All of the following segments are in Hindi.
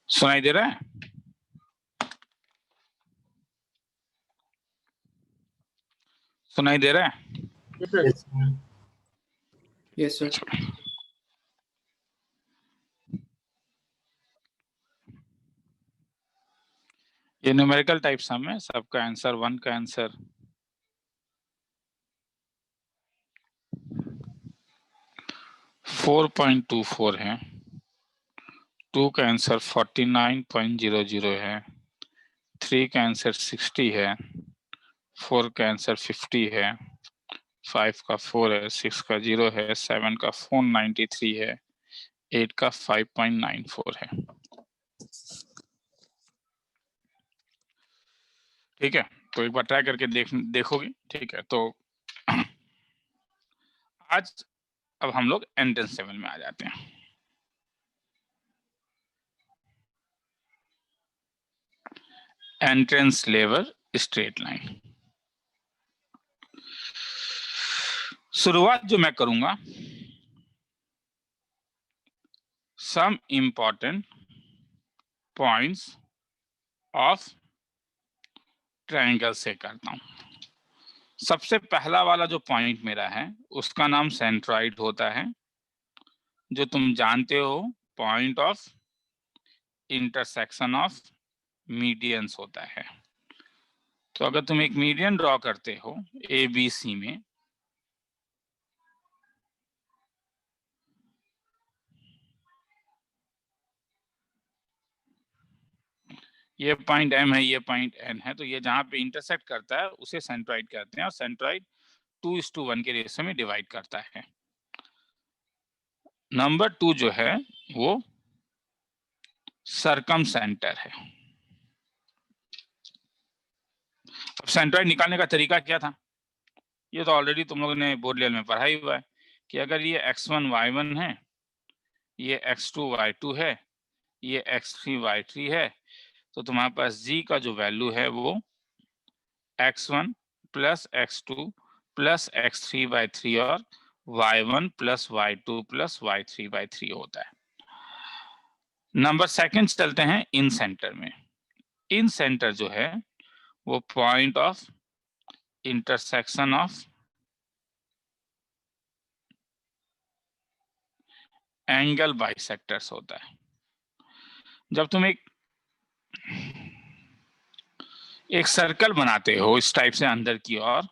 सुनाई दे रहा है? सुनाई दे रहा है? Yes sir. ये न्यूमेरिकल टाइप सम है, सबका आंसर 1 का आंसर 4.24 है, 2 का आंसर 49.00 है, 3 का आंसर 60 है, 4 का आंसर 50 है, 5 का 4 है, 6 का 0 है, 7 का 493 है, 8 का 5.94 है। ठीक है, तो एक बार ट्राई करके देखोगे। ठीक है, तो आज अब हम लोग एंट्रेंस लेवल में आ जाते हैं। Entrance level straight line. शुरुआत जो मैं करूंगा, some important points of triangle से करता हूं। सबसे पहला वाला जो पॉइंट मेरा है उसका नाम सेंट्रॉइड होता है, जो तुम जानते हो point of intersection of medians होता है। तो अगर तुम एक मीडियन ड्रॉ करते हो ए बी सी में, ये पॉइंट एम है, ये पॉइंट एन है, तो ये जहां पे इंटरसेक्ट करता है उसे सेंट्रॉइड कहते हैं, और सेंट्रॉइड 2:1 के रेशियो में डिवाइड करता है। नंबर 2 जो है वो सरकम सेंटर है। अब सेंट्रॉइड निकालने का तरीका क्या था, ये तो ऑलरेडी तुम लोगों ने बोर्ड लेवल में पढ़ा ही हुआ है कि अगर ये x1 y1 है, ये x2 y2 है, ये x3 y3 है, तो तुम्हारे पास g का जो वैल्यू है वो x1 plus x2 plus x3 y3 और y1 plus y2 plus y3 y3 होता है। नंबर सेकंड चलते हैं इन सेंटर में। इन सेंटर जो है वो point of intersection of angle bisectors होता है। जब तुम एक सर्कल बनाते हो इस टाइप से अंदर की ओर,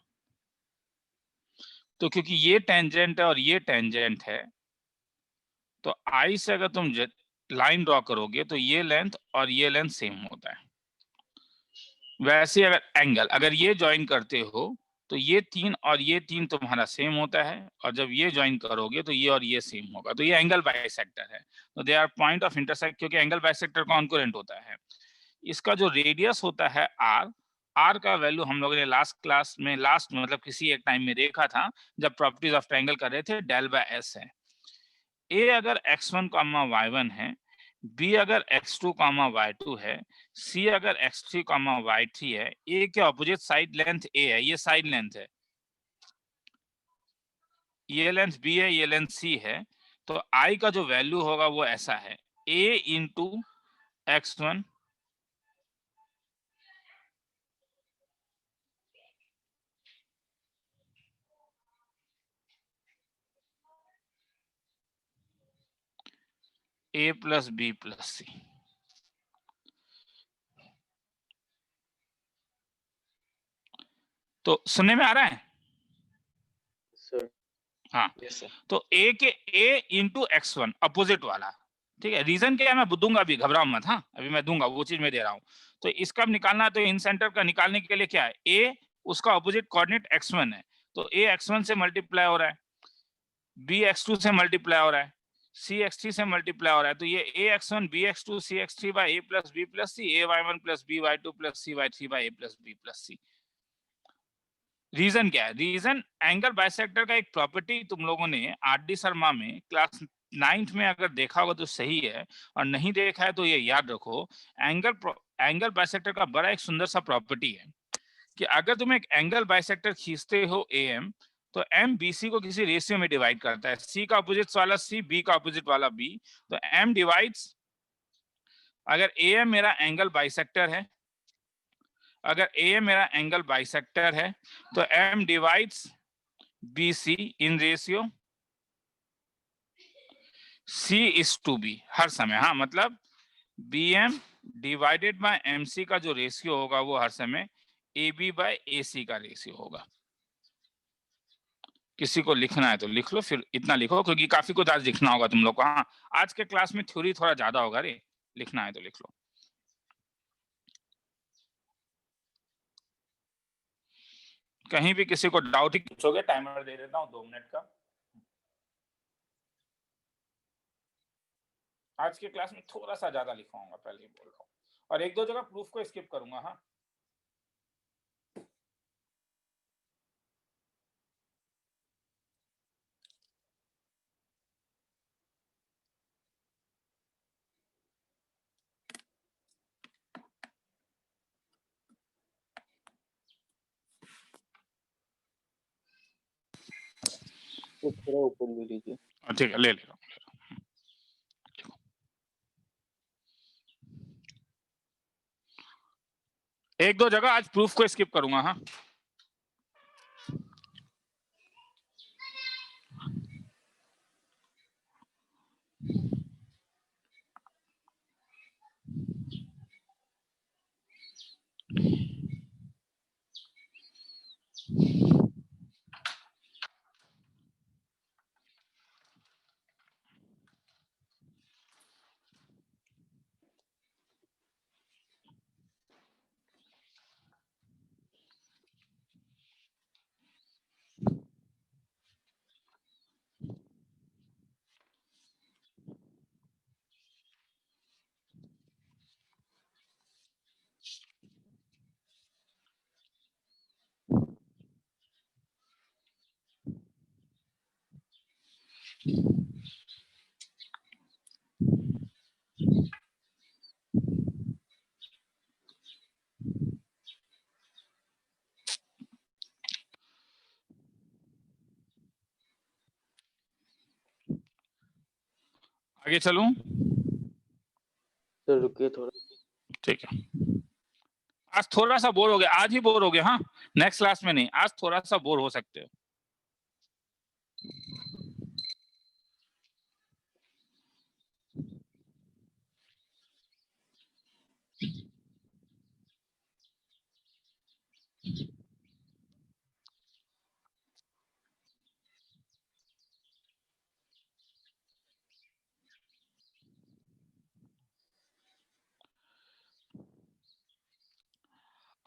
तो क्योंकि ये टेंजेंट है और ये टेंजेंट है, तो आई से अगर तुम लाइन ड्रॉ करोगे तो ये लेंथ और ये लेंथ सेम होता है। वैसे अगर एंगल अगर ये ज्वाइन करते हो तो ये 3 और ये 3 तुम्हारा सेम होता है, और जब ये ज्वाइन करोगे तो ये और ये सेम होगा, तो ये एंगल बाइसेक्टर है। तो they are point of intersect, क्योंकि एंगल बाइसेक्टर कॉन्करेंट होता है। इसका जो रेडियस होता है आर का वैल्यू हम लोगों ने लास्ट क्लास में मतलब किसी एक टाइम में देखा था जब प्रॉपर्टीज ऑफ ट्रायंगल कर रहे थे, डेल बाय एस है। ए अगर x1 y1 है, बी अगर x2 y2 है, सी अगर x3 y3 है, ए के ऑपोजिट साइड लेंथ ए है, ये साइड लेंथ है, ये लेंथ बी है, ये लेंथ सी है, तो आई का जो वैल्यू होगा वो ऐसा है, a into x1 a plus B plus C. तो सुनने में आ रहा है? हाँ, तो a के a इंटू x1 अपोजिट वाला, ठीक है। रीजन क्या है मैं दूंगा, अभी घबराओ मत, हाँ अभी मैं दूंगा, वो चीज मैं दे रहा हूँ। तो इसका निकालना है, तो इन सेंटर का निकालने के लिए क्या है, a उसका अपोजिट कोऑर्डिनेट x1 है, तो a x1 से मल्टीप्लाई हो रहा है, b x2 से मल्टीप्लाई हो रहा है, c x3 से मल्टीप्लाई हो रहा है, तो ये a x1 b x2 c x3 by a plus b plus c, a y1 plus b y2 plus c y3 by a plus b plus c। Reason क्या है, रीजन एंगल बाइसेक्टर का एक प्रॉपर्टी तुम लोगों ने आर.डी. शर्मा में क्लास 9th में अगर देखा होगा तो सही है, और नहीं देखा है तो ये याद रखो, एंगल बाइसेक्टर का बड़ा एक सुंदर सा प्रॉपर्टी है कि अगर तुम एक एंगल बाइसेक्टर खींचते हो AM, तो M BC को किसी रेशियो में डिवाइड करता है, C का अपोजिट वाला C, B का अपोजिट वाला B, तो M डिवाइड्स अगर AM मेरा एंगल बाइसेक्टर है, अगर AM मेरा एंगल बाइसेक्टर है तो M divides BC in ratio C/B हर समय। हाँ, मतलब BM डिवाइडेड बाय MC का जो रेशियो होगा वो हर समय AB बाय AC का रेशियो होगा। किसी को लिखना है तो लिख लो, फिर इतना लिखो क्योंकि काफी कुछ आज लिखना होगा तुम लोग को। हाँ, आज के क्लास में थ्योरी थोड़ा ज्यादा होगा रे, लिखना है तो लिख लो। कहीं भी किसी को डाउट ही पूछोगे, टाइमर दे देता हूँ 2 मिनट का। आज के क्लास में थोड़ा सा ज्यादा लिखवाऊंगा, पहले ही बोल रहा हूँ, और 1-2 जगह प्रूफ को स्किप करूंगा। हाँ, तो थोड़ा ऊपर ले लीजिए। ठीक है, ले ले लो। 1-2 जगह आज प्रूफ को स्किप करूंगा। हाँ, आगे चलूं? सर रुकिए थोड़ा। ठीक है, आज थोड़ा सा बोर हो गया, आज ही बोर हो गया। हाँ, नेक्स्ट क्लास में नहीं, आज थोड़ा सा बोर हो सकते हो।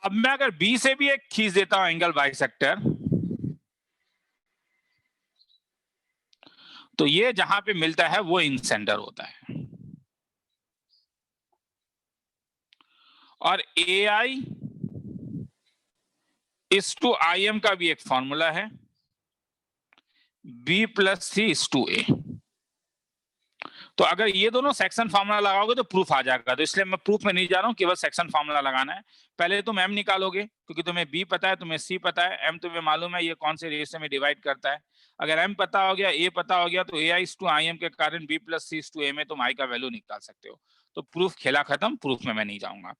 अब मैं अगर B से भी एक खींच देता हूं एंगल बाइसेक्टर, तो ये जहां पे मिलता है वो इन सेंटर होता है। और AI इस टू IM का भी एक फॉर्मूला है, B + C इस टू A। तो अगर ये दोनों सेक्शन फार्मूला लगाओगे तो प्रूफ आ जाएगा, तो इसलिए मैं प्रूफ में नहीं जा रहा हूं, केवल सेक्शन फार्मूला लगाना है। पहले तुम M निकालोगे क्योंकि तुम्हें B पता है, तुम्हें C पता है, M तुम्हें मालूम है ये कौन से रेशियो में डिवाइड करता है। अगर M पता हो गया, A पता हो गया, तो AI इस टू IM के कारण B + C इस टू A में तुम I का वैल्यू निकाल सकते हो। तो प्रूफ खेला खत्म, प्रूफ में मैं नहीं जाऊंगा।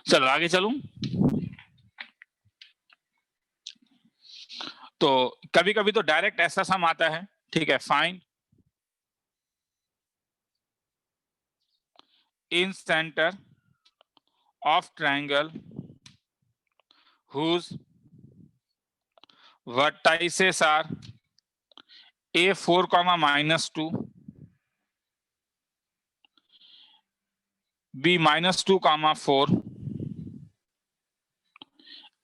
चलो आगे चलूं। तो कभी कभी तो डायरेक्ट ऐसा सम आता है। ठीक है, fine in centre of triangle whose vertices are A4, -2, B -2, 4,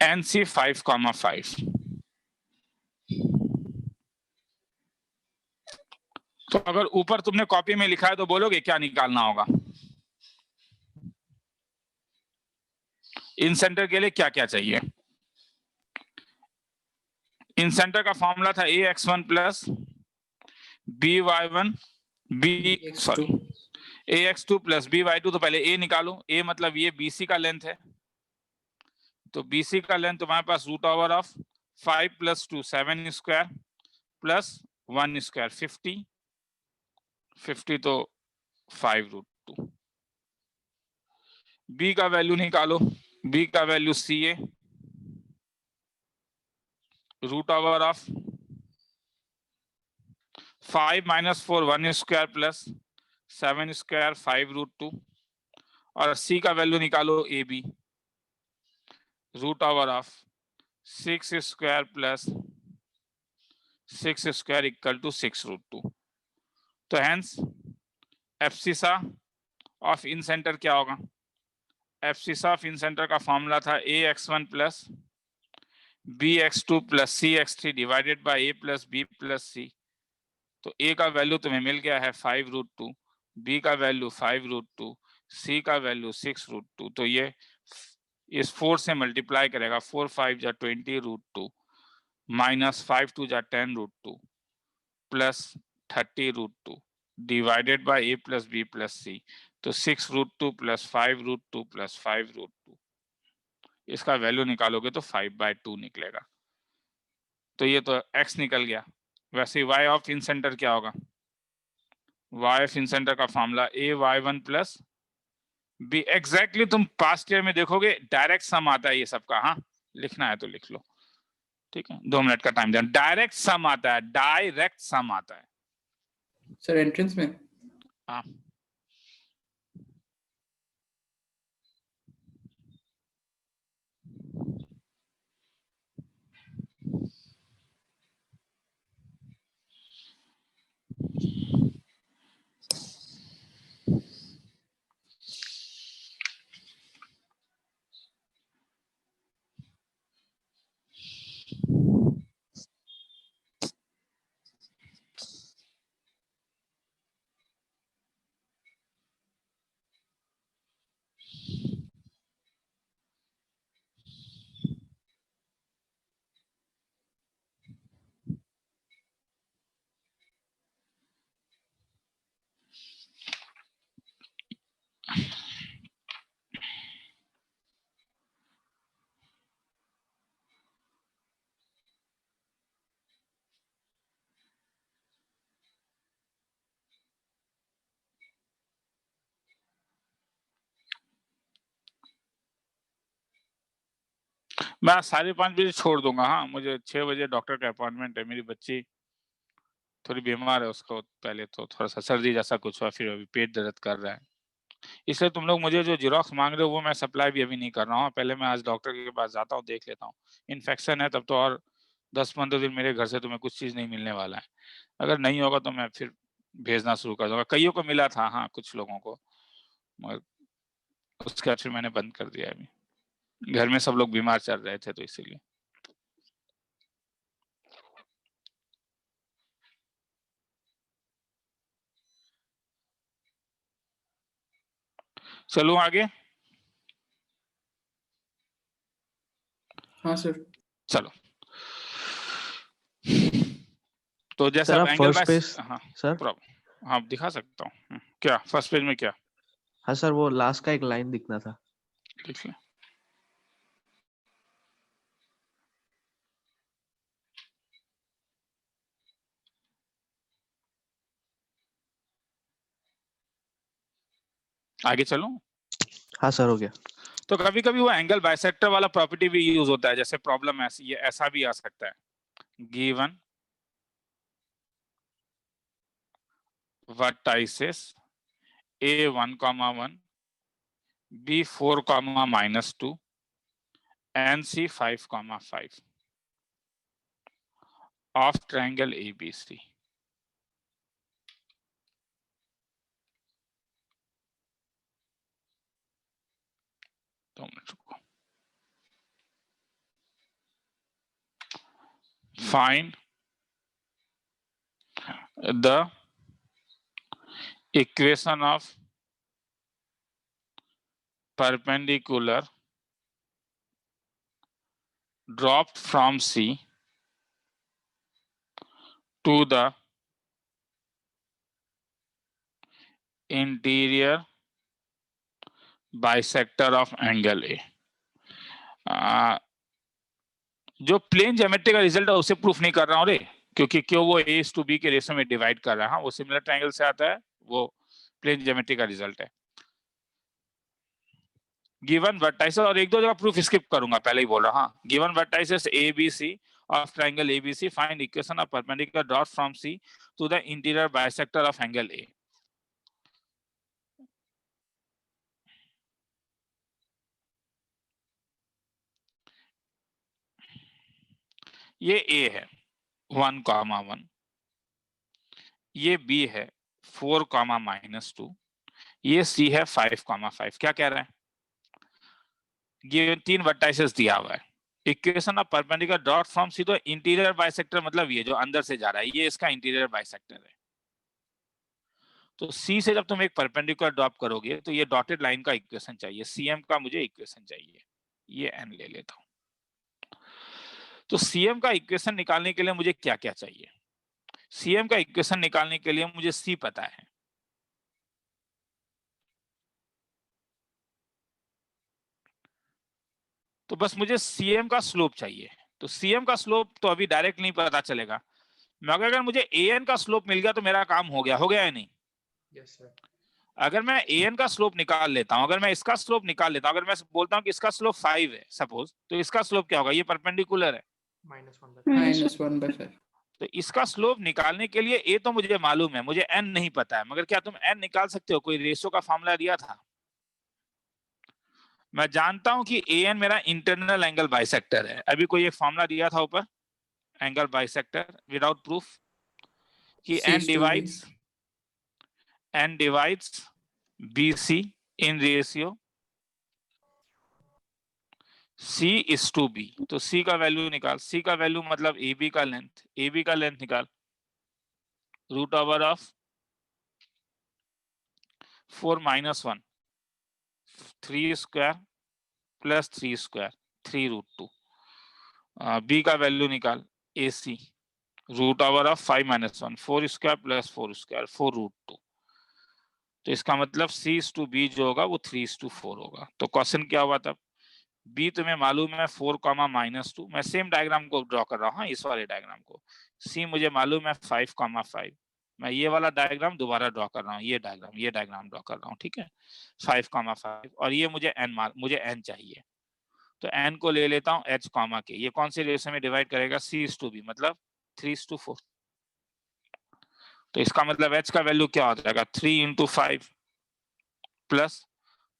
and C 5, 5। तो अगर ऊपर तुमने कॉपी में लिखा है तो बोलोगे क्या निकालना होगा? इन सेंटर के लिए क्या क्या चाहिए? इन सेंटर का फॉर्मूला था ax1 plus by1 x2 ax2 plus by2। तो पहले a निकालो, a मतलब ये bc का लेंथ है, तो bc का लेंथ तुम्हारे पास root over of 5 + 2 7 square plus 1 square 50 तो 5√2। b का वैल्यू निकालो, b का value ca root over of 5 - 4 1 square plus 7 square 5√2 और c का वैल्यू निकालो ab root over of 6 square plus 6 square equal to 6√2। तो hence abscissa of incentre क्या होगा? एब्सिसा ऑफ इन सेंटर का फॉर्मूला था ax1 plus bx2 plus cx3 divided by a plus b plus c। तो a का वैल्यू तुम्हें मिल गया है 5√2, b का वैल्यू 5√2, c का वैल्यू 6√2। तो ये इस 4 से मल्टीप्लाई करेगा, 4 5 जा 20√2 माइनस 5 2 जा 10√2 plus 30√2 divided by a plus b plus c। तो 6√2 प्लस 5√2 प्लस 5√2, इसका वैल्यू निकालोगे तो 5/2 निकलेगा। तो ये तो x निकल गया। वैसे y ऑफ इन सेंटर क्या होगा? y ऑफ इन सेंटर का formula ay1 plus b। Exactly तुम पास्ट ईयर में देखोगे डायरेक्ट सम आता है ये सबका। हाँ, लिखना है तो लिख लो, ठीक है। 2 मिनट का टाइम देना। डायरेक्ट सम आता है, डायरेक्ट सम आता है। सर एंट्रेंस में। हाँ, मैं 5:30 बजे छोड़ दूंगा। हाँ, मुझे 6 बजे डॉक्टर का अपॉइंटमेंट है। मेरी बच्ची थोड़ी बीमार है, उसको पहले तो थोड़ा सा सर्दी जैसा कुछ हुआ, फिर अभी पेट दर्द कर रहा है। इसलिए तुम लोग मुझे जो जीरोक्स मांग रहे हो वो मैं सप्लाई भी अभी नहीं कर रहा हूँ। पहले मैं आज डॉक्टर के पास जाता हूँ, देख लेता हूँ। इन्फेक्शन है तब तो और 10-15 दिन मेरे घर से तुम्हें कुछ चीज नहीं मिलने वाला है। अगर नहीं होगा तो मैं फिर भेजना शुरू कर दूंगा। कईयों को मिला था, हाँ, कुछ लोगों को, मगर उसके बाद फिर मैंने बंद कर दिया। अभी घर में सब लोग बीमार चल रहे थे तो इसीलिए। चलो आगे। हाँ सर। चलो, तो जैसा सर आप एंगल फर्स्ट बाय, पेज हाँ सर। प्रॉब्लम, हाँ दिखा सकता हूँ। क्या फर्स्ट पेज में क्या हाँ सर, वो लास्ट का एक लाइन दिखना था। लिख लें? आगे चलो। हाँ सर, हो गया। तो कभी कभी वो एंगल बाइसेक्टर वाला प्रॉपर्टी भी यूज होता है। जैसे प्रॉब्लम ऐसी, ये ऐसा भी आ सकता है, given vertices A1, 1, B4, -2 and C5, 5 of triangle ABC। तो find the equation of perpendicular dropped from C to the interior bisector of angle A. जो प्लेन ज्योमेट्री का रिजल्ट है उसे प्रूफ नहीं कर रहा हूं रे, क्योंकि क्यों वो A to B के रेशियो में डिवाइड कर रहा है, वो सिमिलर ट्रायंगल से आता है, वो प्लेन ज्योमेट्री का रिजल्ट है। गिवन वर्टाइसेस, और एक दो जगह प्रूफ स्किप करूंगा, पहले ही बोल रहा हूं। Given vertices ABC of triangle ABC, find equation of perpendicular dot from C to the interior bisector of angle A. ये A है 1,1, ये B है 4,-2, ये C है 5,5। क्या कह रहा है? ये 3 वर्टाइसेस दिया हुआ है। Equation of perpendicular dot from C, तो इंटीरियर बाइसेक्टर मतलब ये जो अंदर से जा रहा है, ये इसका इंटीरियर बाइसेक्टर है। तो सी से जब तुम एक परपेंडिकुलर ड्रॉप करोगे तो ये डॉटेड लाइन का इक्वेशन चाहिए, सीएम का मुझे इक्वेशन चाहिए, ये एन ले लेता हूं। तो सीएम का इक्वेशन निकालने के लिए मुझे क्या क्या चाहिए? सीएम का इक्वेशन निकालने के लिए मुझे सी पता है, तो बस मुझे सीएम का स्लोप चाहिए। तो सीएम का स्लोप तो अभी डायरेक्ट नहीं पता चलेगा, मगर अगर मुझे एएन का स्लोप मिल गया तो मेरा काम हो गया या नहीं? Yes, sir. अगर मैं एएन का स्लोप निकाल लेता हूं, अगर मैं इसका स्लोप निकाल लेता हूं, अगर मैं बोलता हूं कि इसका स्लोप 5 है सपोज, तो इसका स्लोप क्या होगा? ये परपेंडिकुलर है, -1/5. तो इसका स्लोप निकालने के लिए ए तो मुझे मालूम है, मुझे एन नहीं पता है। मगर क्या तुम एन निकाल सकते हो? कोई रेशियो का फॉर्मूला दिया था? मैं जानता हूं कि एन मेरा इंटरनल एंगल बाइसेक्टर है। अभी कोई एक फॉर्मूला दिया था ऊपर, एंगल बाइसेक्टर विदाउट प्रूफ, कि N divides BC in ratio C is to B। तो C का वैल्यू निकाल, C का वैल्यू मतलब AB का लेंथ, AB का लेंथ निकाल, root over of 4 - 1, 3 square plus 3 square, 3√2। B का वैल्यू निकाल, AC root over of 5 - 1, 4 square plus 4 square, 4√2। तो इसका मतलब C/B जो होगा वो 3:4 होगा। तो क्वेश्चन क्या हुआ तब? B तुम्हें मालूम है 4, -2, मैं सेम डायग्राम को ड्रॉ कर रहा हूँ, इस वाले डायग्राम को। C मुझे मालूम है 5, मैं ये वाला डायग्राम दोबारा ड्रॉ कर रहा हूँ, ये डायग्राम ड्रॉ कर रहा हूँ, ठीक है। 5, और ये मुझे n चाहिए, तो n को ले लेता हूँ h, के। ये कौन से रेशियो में डिवाइड करेगा? C/B, मतलब 3:4। तो इसका मतलब h का वैल्यू क्या हो जाएगा? 3 × 5 प्लस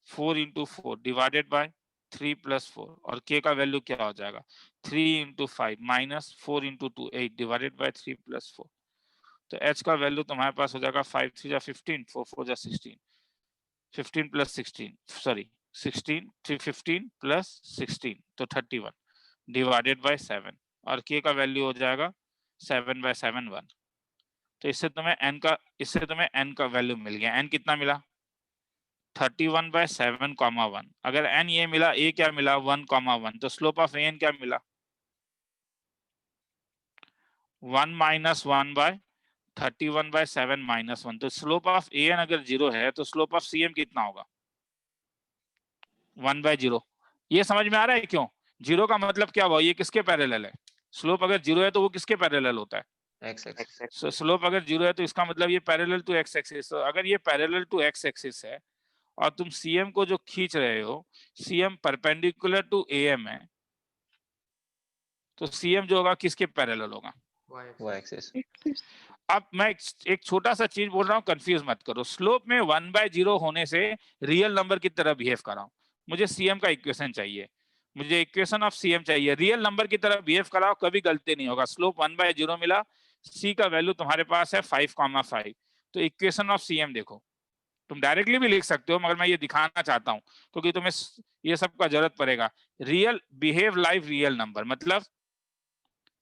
4 × 4 डिवाइडेड बाय 3 + 4, और k का वैल्यू क्या हो जाएगा? 3 × 5 माइनस 4 × 2 8 डिवाइडेड बाय 3 + 4। तो h का वैल्यू तुम्हारे पास हो जाएगा 5 × 3 = 15, 4 × 4 = 16, 15 + 16 सॉरी 16, 15 + 16 तो 31 डिवाइडेड बाय 7, और k का वैल्यू हो जाएगा 7/7 1। तो इससे तुम्हें n का वैल्यू मिल गया। n कितना मिला? 31/7, 1। अगर n ये मिला, a क्या मिला? 1, 1। तो स्लोप ऑफ an क्या मिला? 1 - 1/31/7 -1। तो स्लोप ऑफ an अगर 0 है तो स्लोप ऑफ cm कितना होगा? 1/0। ये समझ में आ रहा है क्यों? 0 का मतलब क्या हुआ? ये किसके पैरेलल है? स्लोप अगर 0 है तो वो किसके पैरेलल होता है? x axis. So, स्लोप अगर 0 है तो इसका मतलब ये पैरेलल टू x एक्सिस। तो अगर ये पैरेलल टू x एक्सिस है और तुम CM को जो खींच रहे हो, CM परपेंडिकुलर टू AM है, तो CM जो होगा किसके पैरेलल होगा? y axis. अब मैं एक छोटा सा चीज बोल रहा हूँ, कंफ्यूज मत करो। स्लोप में 1/0 होने से रियल नंबर की तरह बिहेव कर रहा हूँ। मुझे CM का इक्वेशन चाहिए, मुझे इक्वेशन ऑफ CM चाहिए। रियल नंबर की तरह बिहेव कराओ, कभी गलती नहीं होगा। स्लोप 1/0 मिला, C का वैल्यू तुम्हारे पास है 5, 5। तो इक्वेशन ऑफ CM देखो, तुम डायरेक्टली भी लिख सकते हो, मगर मैं ये दिखाना चाहता हूँ क्योंकि तुम्हें ये सब का जरूरत पड़ेगा। Real behave like real number, मतलब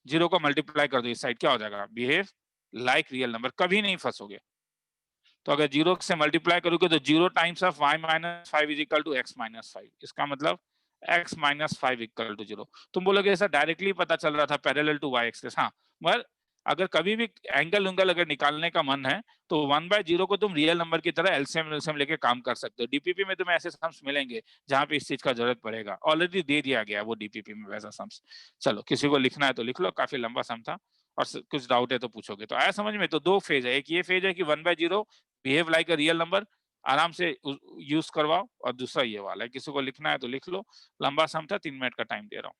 0 को मल्टीप्लाई कर दो इस साइड, क्या हो जाएगा? बिहेव लाइक रियल नंबर, कभी नहीं फंसोगे। तो अगर 0 से मल्टीप्लाई करोगे तो 0 टाइम्स ऑफ y - 5 = x - 5। इसका मतलब x - 5 = 0। तुम बोलोगे ऐसा डायरेक्टली पता चल रहा था पैरेलल टू y एक्सिस। हाँ, मगर अगर कभी भी एंगल उंगल अगर निकालने का मन है तो 1/0 को तुम रियल नंबर की तरह एलसीएम लेके काम कर सकते हो। डीपीपी में तुम्हें ऐसे सम्स मिलेंगे जहां पे इस चीज का जरूरत पड़ेगा, ऑलरेडी दे दिया गया है वो डीपीपी में वैसा सम्स। चलो किसी को लिखना है तो लिख लो, काफी लंबा सम था और कुछ डाउट है तो पूछोगे। तो आया समझ में? तो दो फेज है, एक ये फेज है कि 1/0 behave like a real number, आराम से यूज करवाओ, और दूसरा ये वाला है, किसी को लिखना है तो लिख लो। लंबा सम था, 3 मिनट का टाइम दे रहा हूँ।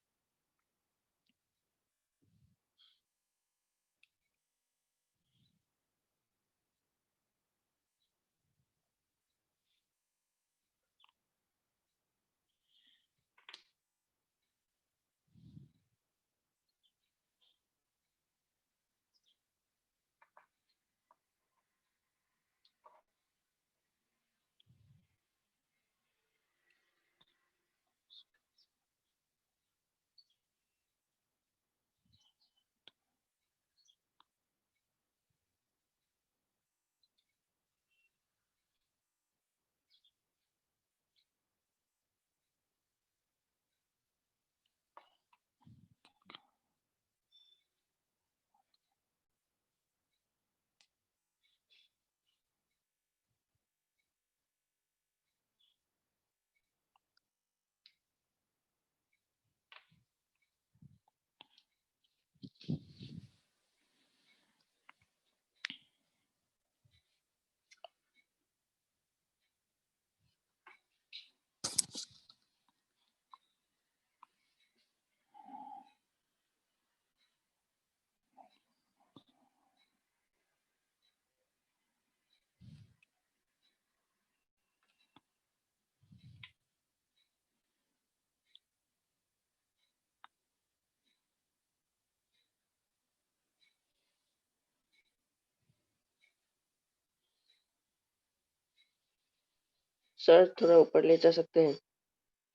सर थोड़ा ऊपर ले जा सकते हैं?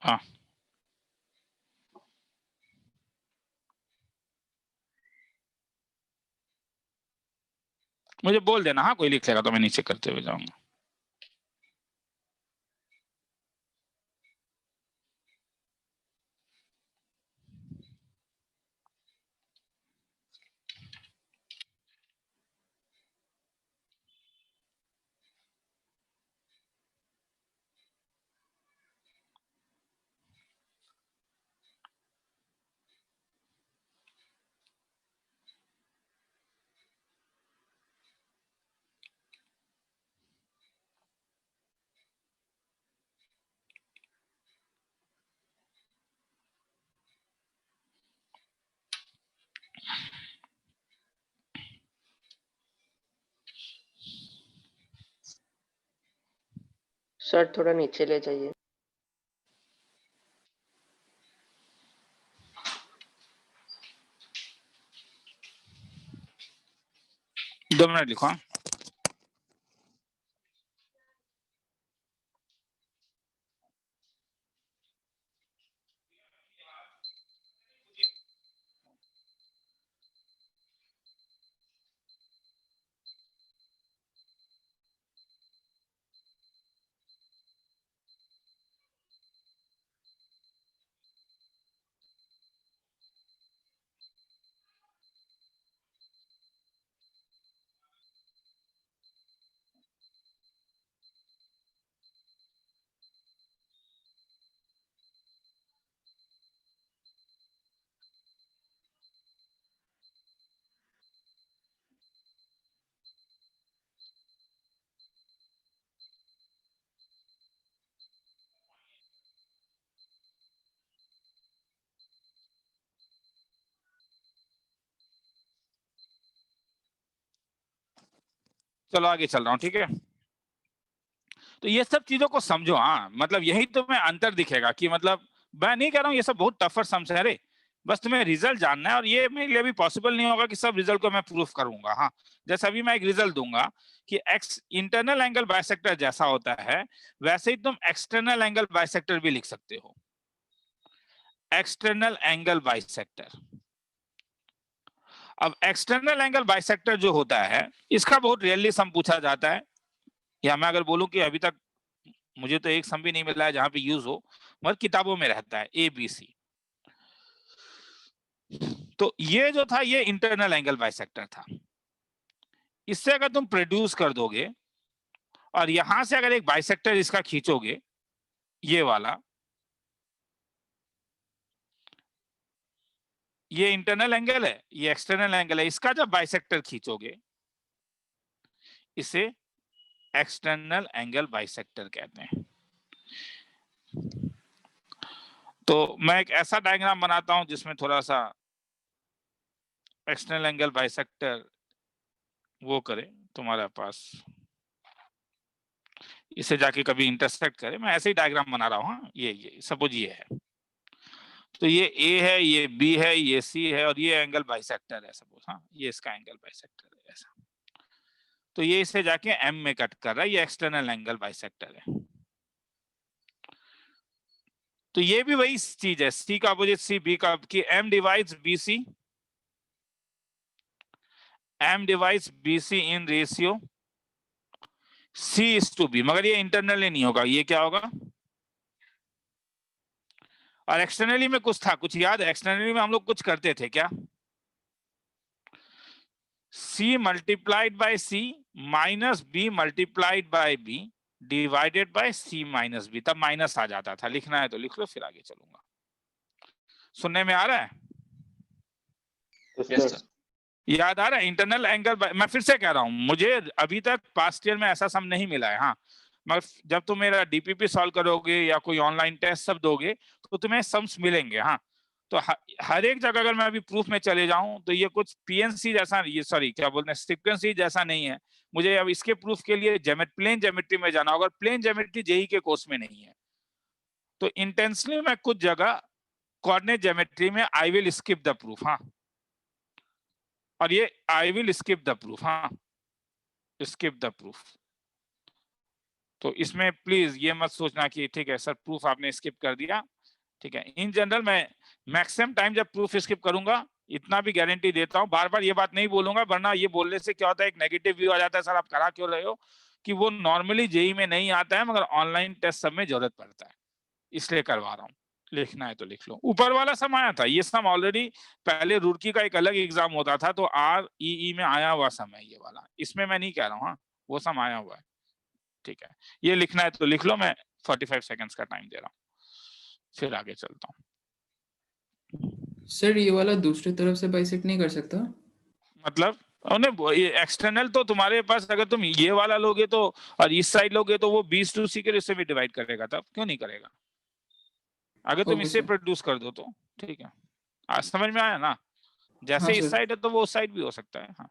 हाँ, मुझे बोल देना, हाँ कोई लिख लेगा तो मैं नीचे करते हुए जाऊंगा। सर थोड़ा नीचे ले जाइए। 2 मिनट लिखो। हाँ, चलो आगे चल रहा हूँ, ठीक है। तो ये सब चीजों को समझो। हाँ, मतलब यही तुम्हें अंतर दिखेगा कि मतलब मैं नहीं कह रहा हूँ ये सब बहुत टफर सम्स है रे, बस तुम्हें रिजल्ट जानना है। और ये मेरे लिए भी पॉसिबल नहीं होगा कि सब रिजल्ट को मैं प्रूफ करूंगा। हाँ, जैसे अभी मैं एक रिजल्ट दूंगा कि एक्स इंटरनल एंगल बाइसेक्टर जैसा होता है, वैसे ही तुम एक्सटर्नल एंगल बाइसेक्टर भी लिख सकते हो। External angle bisector. अब एक्सटर्नल एंगल बाइसेक्टर जो होता है, इसका बहुत रियरली सम पूछा जाता है, या मैं अगर बोलूं कि अभी तक मुझे तो एक सम भी नहीं मिला है जहां पे यूज हो, मगर किताबों में रहता है ABC। तो ये जो था ये इंटरनल एंगल बाइसेक्टर था। इससे अगर तुम प्रोड्यूस कर दोगे और यहां से अगर एक बाइसेक्टर इसका खींचोगे, ये वाला, ये इंटरनल एंगल है, ये एक्सटर्नल एंगल है, इसका जब बाइसेक्टर खींचोगे इसे एक्सटर्नल एंगल बाइसेक्टर कहते हैं। तो मैं एक ऐसा डायग्राम बनाता हूं जिसमें थोड़ा सा एक्सटर्नल एंगल बाइसेक्टर वो करे तुम्हारे पास, इसे जाके कभी इंटरसेक्ट करे। मैं ऐसे ही डायग्राम बना रहा हूं। हाँ, ये सपोज ये है, तो ये ए है, ये बी है, ये सी है, और ये एंगल बाइसेक्टर है सपोज। हाँ, ये इसका एंगल बाइसेक्टर है ऐसा। तो ये इसे जाके एम में कट कर रहा है, ये एक्सटर्नल एंगल बाइसेक्टर है। तो ये भी वही चीज है, सी का अपोजिट सी, बी का, कि M divides B C, M divides B C in ratio C is to B, मगर ये इंटरनली नहीं होगा, ये क्या होगा? और एक्सटर्नली में कुछ था, कुछ याद है? एक्सटर्नली में हम लोग कुछ करते थे क्या? C multiplied by C minus B multiplied by B divided by C minus B, तब माइनस आ जाता था। लिखना है तो लिख लो, फिर आगे चलूंगा। सुनने में आ रहा है? yes, याद आ रहा है? इंटरनल एंगल, मैं फिर से कह रहा हूं, मुझे अभी तक पास्ट ईयर में ऐसा सम नहीं मिला है। हाँ, मगर जब तुम मेरा डीपीपी सॉल्व करोगे या कोई ऑनलाइन टेस्ट सब दोगे तो तुम्हें सम्स मिलेंगे। हाँ, तो हर एक जगह अगर मैं अभी प्रूफ में चले जाऊं तो ये कुछ पीएनसी जैसा, ये सॉरी क्या बोलते हैं, सीक्वेंसी जैसा नहीं है। मुझे अब इसके प्रूफ के लिए प्लेन ज्योमेट्री में जाना होगा, प्लेन ज्योमेट्री जेई के कोर्स में नहीं है। तो इंटेंशनली मैं कुछ जगह कोऑर्डिनेट ज्योमेट्री में I will skip the proof. हाँ, और ये I will skip the proof. हाँ, स्किप द प्रूफ। तो इसमें प्लीज ये मत सोचना कि ठीक है सर प्रूफ आपने स्किप कर दिया। ठीक है, इन जनरल मैं मैक्सिमम टाइम जब प्रूफ स्किप करूंगा, इतना भी गारंटी देता हूं, बार बार ये बात नहीं बोलूंगा, वरना ये बोलने से क्या होता है, एक नेगेटिव व्यू आ जाता है, सर आप करा क्यों रहे हो, कि वो नॉर्मली जेई में नहीं आता है मगर ऑनलाइन टेस्ट सब में जरूरत पड़ता है, इसलिए करवा रहा हूँ। लिखना है तो लिख लो। ऊपर वाला सम आया था, ये सम ऑलरेडी पहले रुड़की का एक अलग एग्जाम होता था, तो REE में आया हुआ सम है ये वाला, इसमें मैं नहीं कह रहा हूँ। हाँ, वो सम आया हुआ है। ठीक है, ये लिखना है तो लिख लो, मैं 45 सेकंड्स का टाइम दे रहा हूँ, फिर आगे चलता हूँ। सर ये वाला दूसरी तरफ से बाइसेक्ट नहीं कर सकता? मतलब एक्सटर्नल तो तुम्हारे पास, अगर तुम ये वाला लोगे तो और इस साइड लोगे तो वो 20 के रिश्ते में डिवाइड करेगा, तब क्यों नहीं करेगा? अगर तुम Okay, इसे sir. प्रोड्यूस कर दो तो ठीक है। आज समझ में आया ना? जैसे हाँ, इस sir. साइड है तो वो उस साइड भी हो सकता है। हाँ,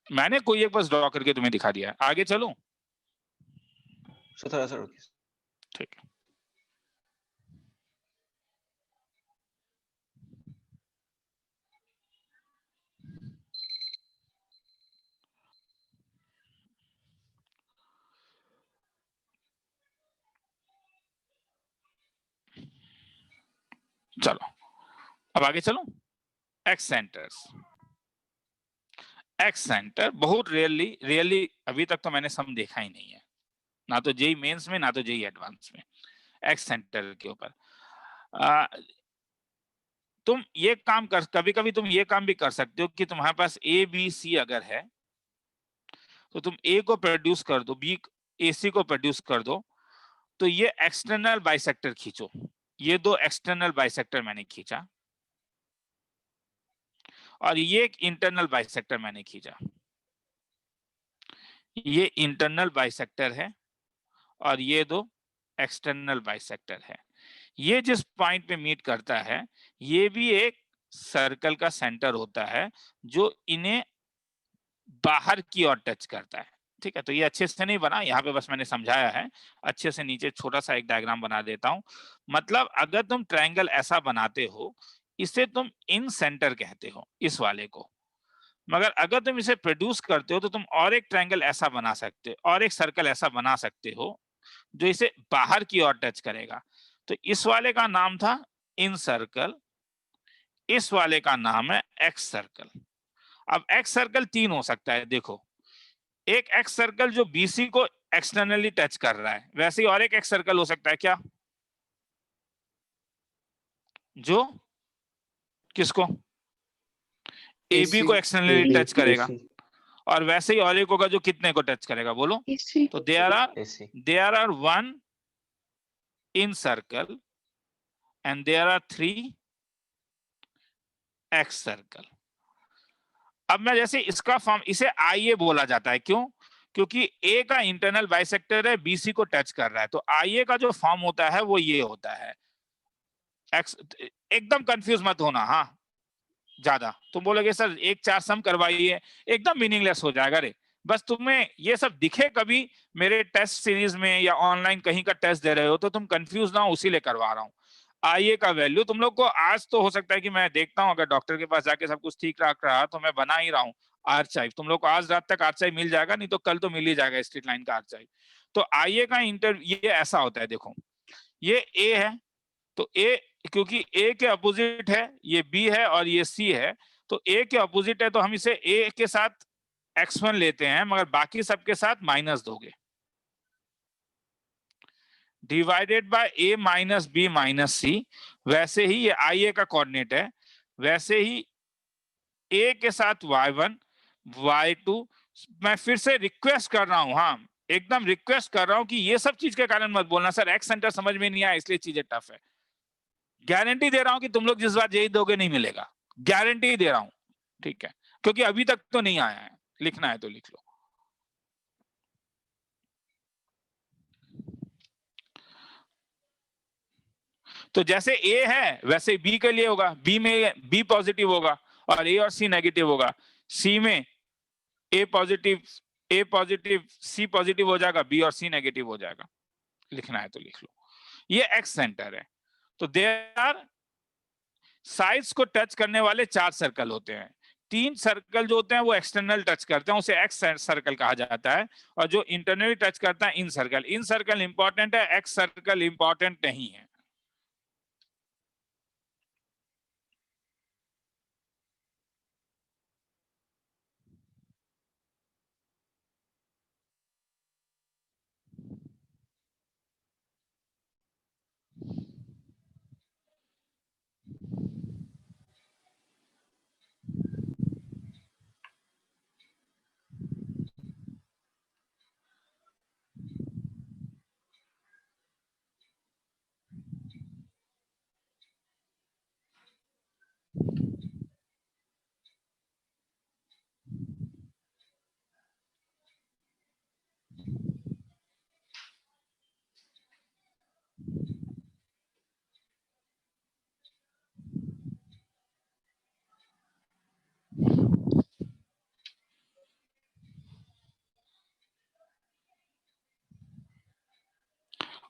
मैंने कोई एक बस ड्रॉ करके तुम्हें दिखा दिया है, आगे चलो। सर ठीक है, चलो अब आगे चलो। एक्स सेंटर बहुत रियली अभी तक तो मैंने सम देखा ही नहीं है, ना तो जेई मेंस में ना तो जेई एडवांस में, एक्स सेंटर के ऊपर। तुम ये काम कर, कभी कभी तुम ये काम भी कर सकते हो कि तुम्हारे पास ए बी सी अगर है तो तुम ए को प्रोड्यूस कर दो, बी ए सी को प्रोड्यूस कर दो, तो ये एक्सटर्नल बाइसेक्टर खींचो। ये दो एक्सटर्नल बाइसेक्टर मैंने खींचा और ये एक इंटरनल बाइसेक्टर मैंने खींचा। ये इंटरनल बाइसेक्टर है और ये दो एक्सटर्नल बाइसेक्टर है। ये जिस पॉइंट पे मीट करता है ये भी एक सर्कल का सेंटर होता है जो इन्हें बाहर की ओर टच करता है। ठीक है, तो ये अच्छे से नहीं बना, यहाँ पे बस मैंने समझाया है। अच्छे से नीचे छोटा सा एक डायग्राम बना देता हूं। मतलब अगर तुम ट्रायंगल ऐसा बनाते हो, इसे तुम इन सेंटर कहते हो, इस वाले को। मगर अगर तुम इसे प्रोड्यूस करते हो तो तुम और एक ट्रायंगल ऐसा बना सकते हो, और एक सर्कल ऐसा बना सकते हो जो इसे बाहर की ओर टच करेगा। तो इस वाले का नाम था इन सर्कल, इस वाले का नाम है एक्स सर्कल। अब एक्स सर्कल तीन हो सकता है, देखो, एक एक्स सर्कल जो बीसी को एक्सटर्नली टच कर रहा है, वैसे ही और एक एक्स सर्कल हो सकता है क्या, जो किसको, ए बी AC को एक्सटर्नली टच करेगा, और वैसे ही और एक होगा जो कितने को टच करेगा बोलो। तो there are one incircle and there are 3 excircle. अब मैं जैसे इसका फॉर्म, इसे आईए बोला जाता है, क्यों, क्योंकि ए का इंटरनल बाइसेक्टर है, बीसी को टच कर रहा है, तो आईए का जो फॉर्म होता है वो ये होता है एक्स। एकदम कंफ्यूज मत होना, हाँ ज्यादा तुम बोलोगे सर एक 4 सम करवाइए, एकदम मीनिंगलेस हो जाएगा रे। बस तुम्हें ये सब दिखे कभी मेरे टेस्ट सीरीज में या ऑनलाइन कहीं का टेस्ट दे रहे हो तो तुम कंफ्यूज ना हो, उसी लिए करवा रहा हूँ। आईए का वैल्यू तुम लोग को आज तो हो सकता है कि मैं देखता हूँ अगर डॉक्टर के पास जाके सब कुछ ठीक ठाक रहा तो मैं बना ही रहा हूँ आर्चाइव, तुम लोग को आज रात तक आर्चाइव मिल जाएगा, नहीं तो कल तो मिल ही जाएगा स्ट्रीट लाइन का आर्चाइव। तो आईए का ये ऐसा होता है, देखो ये ए है, तो ए क्योंकि ए के अपोजिट है, ये बी है और ये सी है, तो ए के अपोजिट है तो हम इसे ए के साथ x1 लेते हैं, मगर बाकी सबके साथ माइनस दोगे, divided by a minus B minus C. वैसे ही ये आई ए का कोऑर्डिनेट है, वैसे ही a के साथ y1 y2। मैं फिर से रिक्वेस्ट कर रहा हूं, हाँ एकदम रिक्वेस्ट कर रहा हूं कि ये सब चीज के कारण मत बोलना सर एक्स सेंटर समझ में नहीं आया इसलिए चीजें टफ है। गारंटी दे रहा हूं कि तुम लोग जिस बार यही दोगे नहीं मिलेगा, गारंटी दे रहा हूं, ठीक है, क्योंकि अभी तक तो नहीं आया है, लिखना है तो लिख लो। तो जैसे ए है वैसे बी के लिए होगा, बी में बी पॉजिटिव होगा और ए और सी नेगेटिव होगा, सी में ए पॉजिटिव सी पॉजिटिव हो जाएगा, बी और सी नेगेटिव हो जाएगा, लिखना है तो लिख लो। ये एक्स सेंटर है। तो देयर आर साइड्स को टच करने वाले 4 सर्कल होते हैं, 3 सर्कल जो होते हैं वो एक्सटर्नल टच करते हैं, उसे एक्स सर्कल कहा जाता है, और जो इंटरनली टच करता है इन सर्कल। इन सर्कल इंपॉर्टेंट है, एक्स सर्कल इंपॉर्टेंट नहीं है।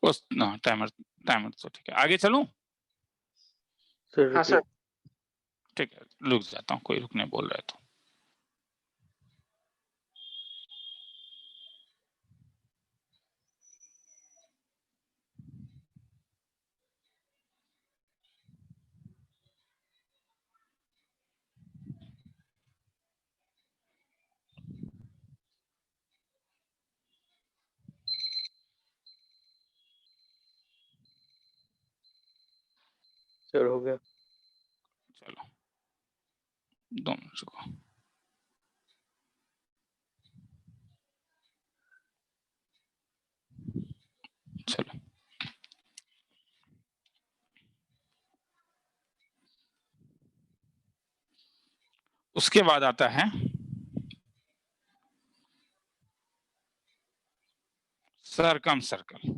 उस टाइमर तो ठीक है, आगे चलूं? हाँ सर। ठीक है, रुक जाता हूँ, कोई रुकने बोल रहा है तो। सर हो गया। चलो 2 मिनट रुको। चलो उसके बाद आता है सरकम सर्कल।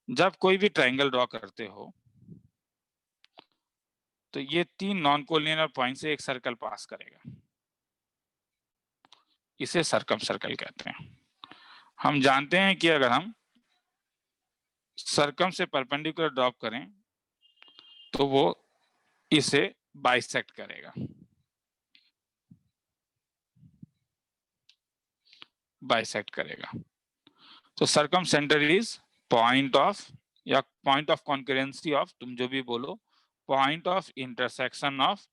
जब कोई भी ट्रायंगल ड्रॉ करते हो तो ये 3 नॉन कोलिनियर पॉइंट से एक सर्कल पास करेगा, इसे सरकम सर्कल कहते हैं। हम जानते हैं कि अगर हम सर्कम से परपेंडिकुलर ड्रॉप करें तो वो इसे बाइसेक्ट करेगा, तो circum centre is point of या पॉइंट ऑफ कॉन्करेंसी ऑफ, तुम जो भी बोलो, point of intersection of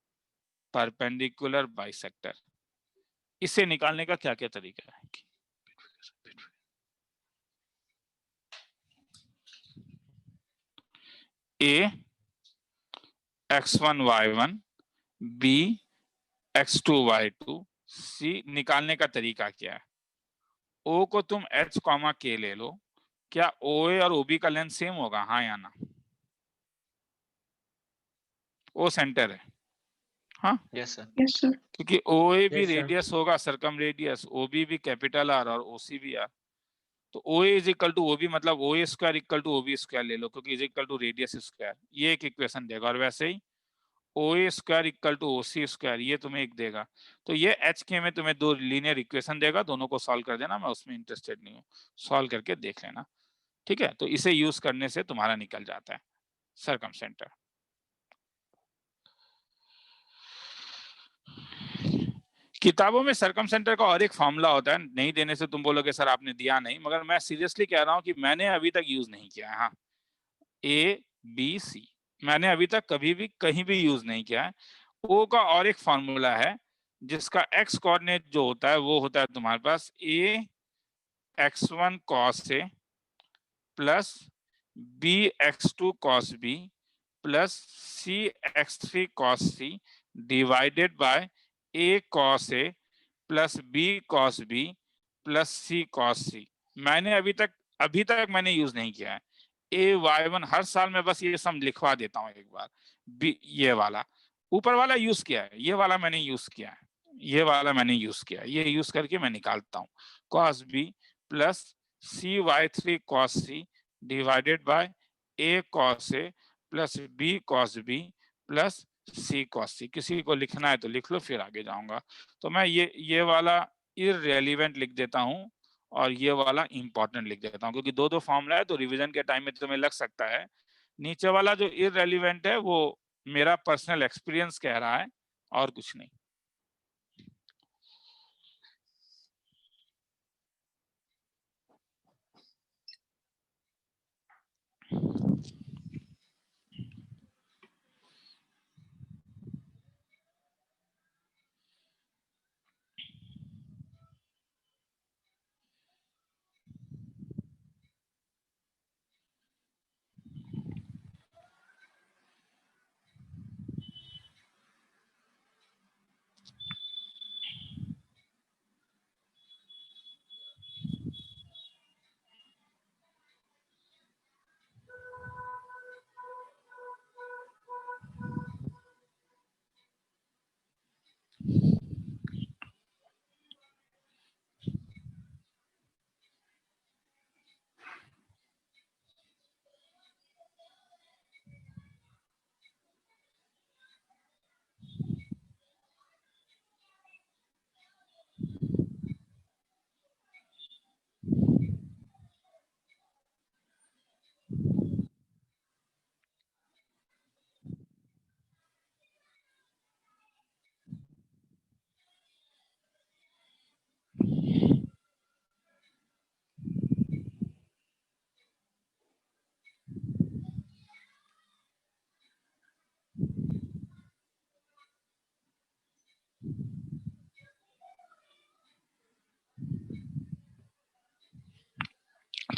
perpendicular bisector. इसे निकालने का क्या क्या तरीका है? A x1 y1 B x2 y2 C निकालने का तरीका क्या है? O को तुम H कॉमा K ले लो, क्या OA और OB का लेंथ सेम होगा, हाँ या ना? O सेंटर है, हाँ यस सर। क्योंकि OA भी Yes, sir. रेडियस होगा, सर्कम रेडियस, OB भी कैपिटल R और OC भी R। तो OA is equal to OB मतलब OA square equal to OB square ले लो, क्योंकि is equal to radius square, ये एक इक्वेशन देगा। और वैसे ही OA square equal to OC square, ये तुम्हें एक देगा। तो ये HK में तुम्हें दो लीनियर इक्वेशन देगा, दोनों को सॉल्व कर देना, मैं उसमें इंटरेस्टेड नहीं हूँ, सॉल्व करके देख लेना, ठीक है। तो इसे यूज करने से तुम्हारा निकल जाता है सरकम सेंटर। किताबों में सरकम सेंटर का और एक फॉर्मूला होता है, नहीं देने से तुम बोलोगे सर आपने दिया नहीं, मगर मैं सीरियसली कह रहा हूं कि मैंने अभी तक यूज नहीं किया है। हाँ, ABC मैंने अभी तक कभी भी कहीं भी यूज नहीं किया है। O का और एक फॉर्मूला है जिसका x कोऑर्डिनेट जो होता है वो होता है तुम्हारे पास A x1 cos A plus B x2 cos B plus C x3 cos C divided by A cos A plus B cos B plus C cos C। मैंने अभी तक मैंने यूज नहीं किया है। AY1 हर साल में बस ये सम लिखवा देता हूँ एक बार। ये वाला ऊपर वाला यूज किया है, ये वाला मैंने यूज किया है, ये वाला मैंने यूज किया है, ये यूज करके मैं निकालता हूँ cos B plus CY3 cos C divided by A cos A plus B cos B plus C cos C। किसी को लिखना है तो लिख लो, फिर आगे जाऊंगा। तो मैं ये वाला इररेलेवेंट लिख देता हूँ और ये वाला इंपॉर्टेंट लिख देता हूँ, क्योंकि दो दो फॉर्मूला है तो रिवीजन के टाइम में तुम्हें लग सकता है। नीचे वाला जो इररेलेवेंट है वो मेरा पर्सनल एक्सपीरियंस कह रहा है और कुछ नहीं।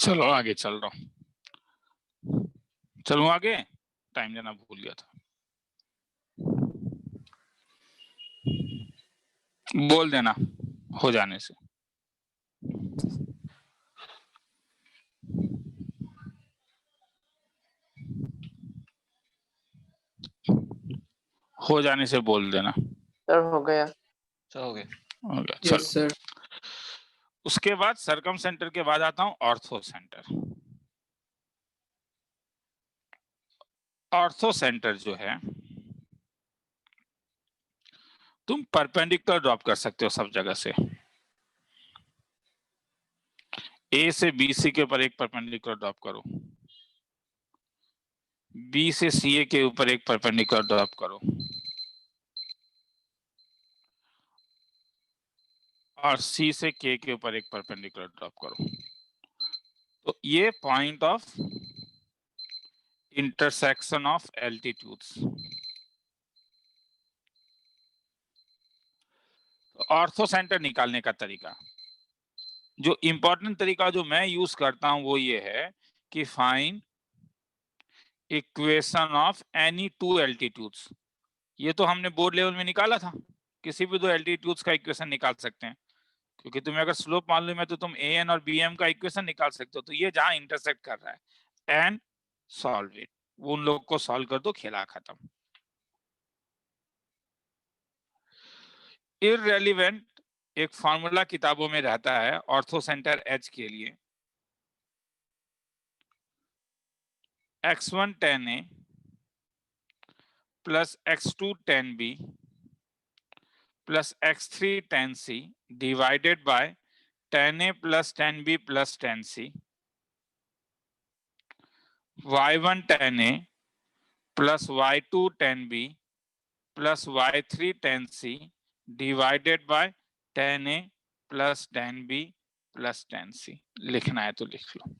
चलो आगे चल रहा हूँ, चलो आगे, टाइम देना भूल गया था। बोल देना हो जाने से। हो जाने से बोल देना। सर हो गया। हो गया, यस चलो। सर। उसके बाद सरकम सेंटर के बाद आता हूं ऑर्थो सेंटर। ऑर्थो सेंटर जो है तुम परपेंडिकुलर ड्रॉप कर सकते हो सब जगह से। A से BC के ऊपर एक परपेंडिकुलर ड्रॉप करो, B से CA के ऊपर एक परपेंडिकुलर ड्रॉप करो और C से K के ऊपर एक परपेंडिकुलर ड्रॉप करो। तो ये point of intersection of altitudes. Ortho centre निकालने का तरीका, जो इंपॉर्टेंट तरीका जो मैं यूज करता हूं वो ये है कि find equation of any two altitudes, ये तो हमने बोर्ड लेवल में निकाला था, किसी भी दो एल्टीट्यूड्स का इक्वेशन निकाल सकते हैं, क्योंकि तुम्हें अगर स्लोप मालूम है तो तुम ए एन और बी एम का इक्वेशन निकाल सकते हो। तो ये जहां इंटरसेक्ट कर रहा है एंड सॉल्व इट, वो उन लोग को सॉल्व कर दो, खेला खत्म। इररेलीवेंट एक फॉर्मूला किताबों में रहता है ऑर्थो सेंटर एच के लिए, x1 tan A plus x2 tan B plus x3 tan C divided by tan A plus tan B plus tan C, y1 tan A plus y2 tan B plus y3 tan C divided by tan A plus tan B plus tan C। लिखना है तो लिख लो।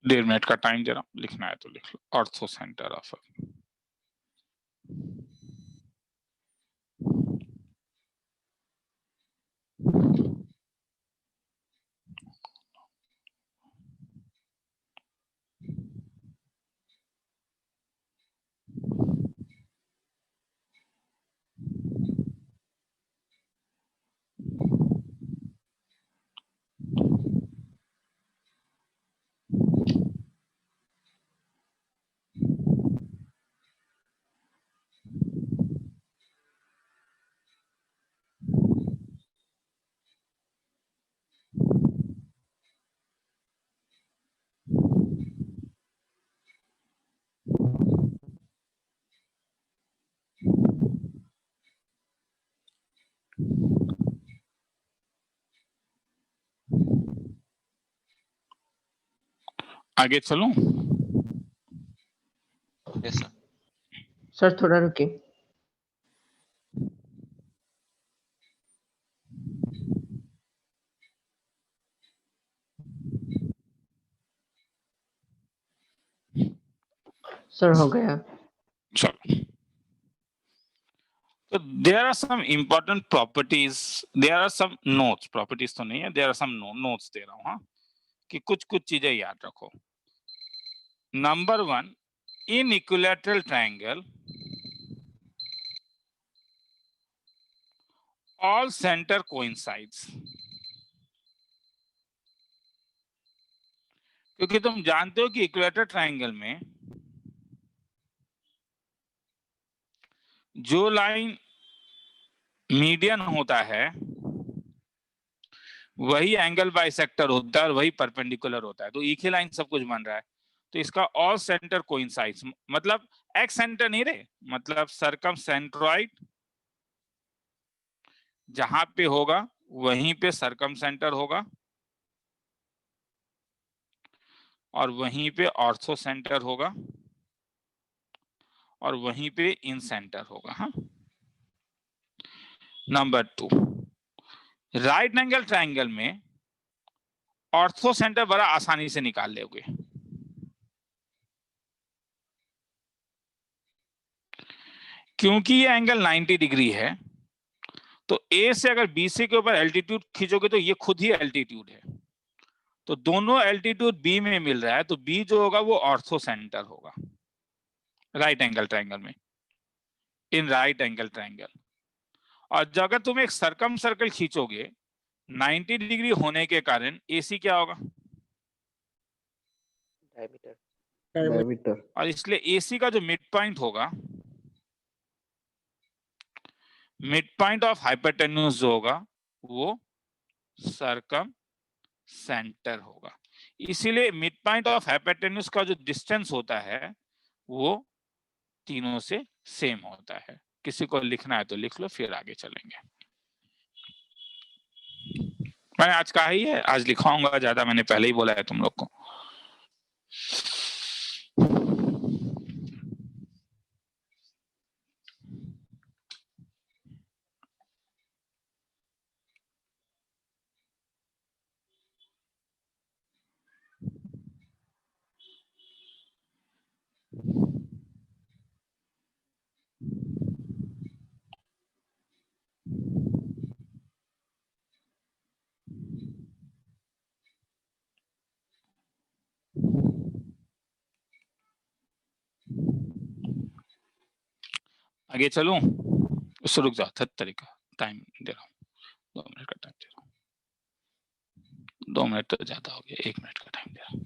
डेढ़ मिनट का टाइम दे रहा हूं, लिखना है तो लिख लो। ऑर्थो सेंटर ऑफ आगे चलूं? Yes sir. सर थोड़ा रुकिए। सर हो गया। चलो, तो there are some important properties, there are some notes, properties तो नहीं है, देयर आर सम नोट्स दे रहा हूं, हाँ, कि कुछ कुछ चीजें याद रखो। Number 1, in equilateral triangle all centre coincides, क्योंकि तुम जानते हो कि इक्विलैटरल ट्रायंगल में जो लाइन मीडियन होता है वही एंगल बाइसेक्टर होता है और वही परपेंडिकुलर होता है, तो एक ही लाइन सब कुछ बन रहा है। तो इसका ऑल सेंटर कोइंसाइड्स मतलब एक्स सेंटर नहीं रे, मतलब सर्कम सेंट्रॉइड जहां पे होगा वहीं पे सर्कम सेंटर होगा और वहीं पे ऑर्थो सेंटर होगा और वहीं पे इन सेंटर होगा। हाँ, नंबर 2, राइट एंगल ट्रायंगल में ऑर्थो सेंटर बड़ा आसानी से निकाल लोगे, क्योंकि ये एंगल 90 डिग्री है। तो ए से अगर बीसी के ऊपर एल्टीट्यूड खींचोगे तो ये खुद ही एल्टीट्यूड है, तो दोनों एल्टीट्यूड बी में मिल रहा है, तो बी जो होगा वो ऑर्थो सेंटर होगा राइट एंगल ट्रायंगल में, इन राइट एंगल ट्रायंगल। और जब अगर तुम एक सर्कम सर्कल खींचोगे 90 डिग्री होने के कारण एसी क्या होगा? डायमीटर। और इसलिए एसी का जो मिड पॉइंट होगा, मिड पॉइंट ऑफ हाइपोटेन्यूज जो होगा वो सर्कम सेंटर होगा। इसीलिए मिड पॉइंट ऑफ हाइपोटेन्यूज का जो डिस्टेंस होता है वो तीनों से सेम होता है। किसी को लिखना है तो लिख लो, फिर आगे चलेंगे। मैंने आज कहा ही है, आज लिखाऊंगा ज्यादा, मैंने पहले ही बोला है तुम लोग को। आगे चलूं? उससे रुक जाओ, तरीका टाइम दे रहा हूँ, 2 मिनट का टाइम दे रहा हूँ। 2 मिनट तो ज्यादा हो गया, 1 मिनट का टाइम दे रहा हूँ।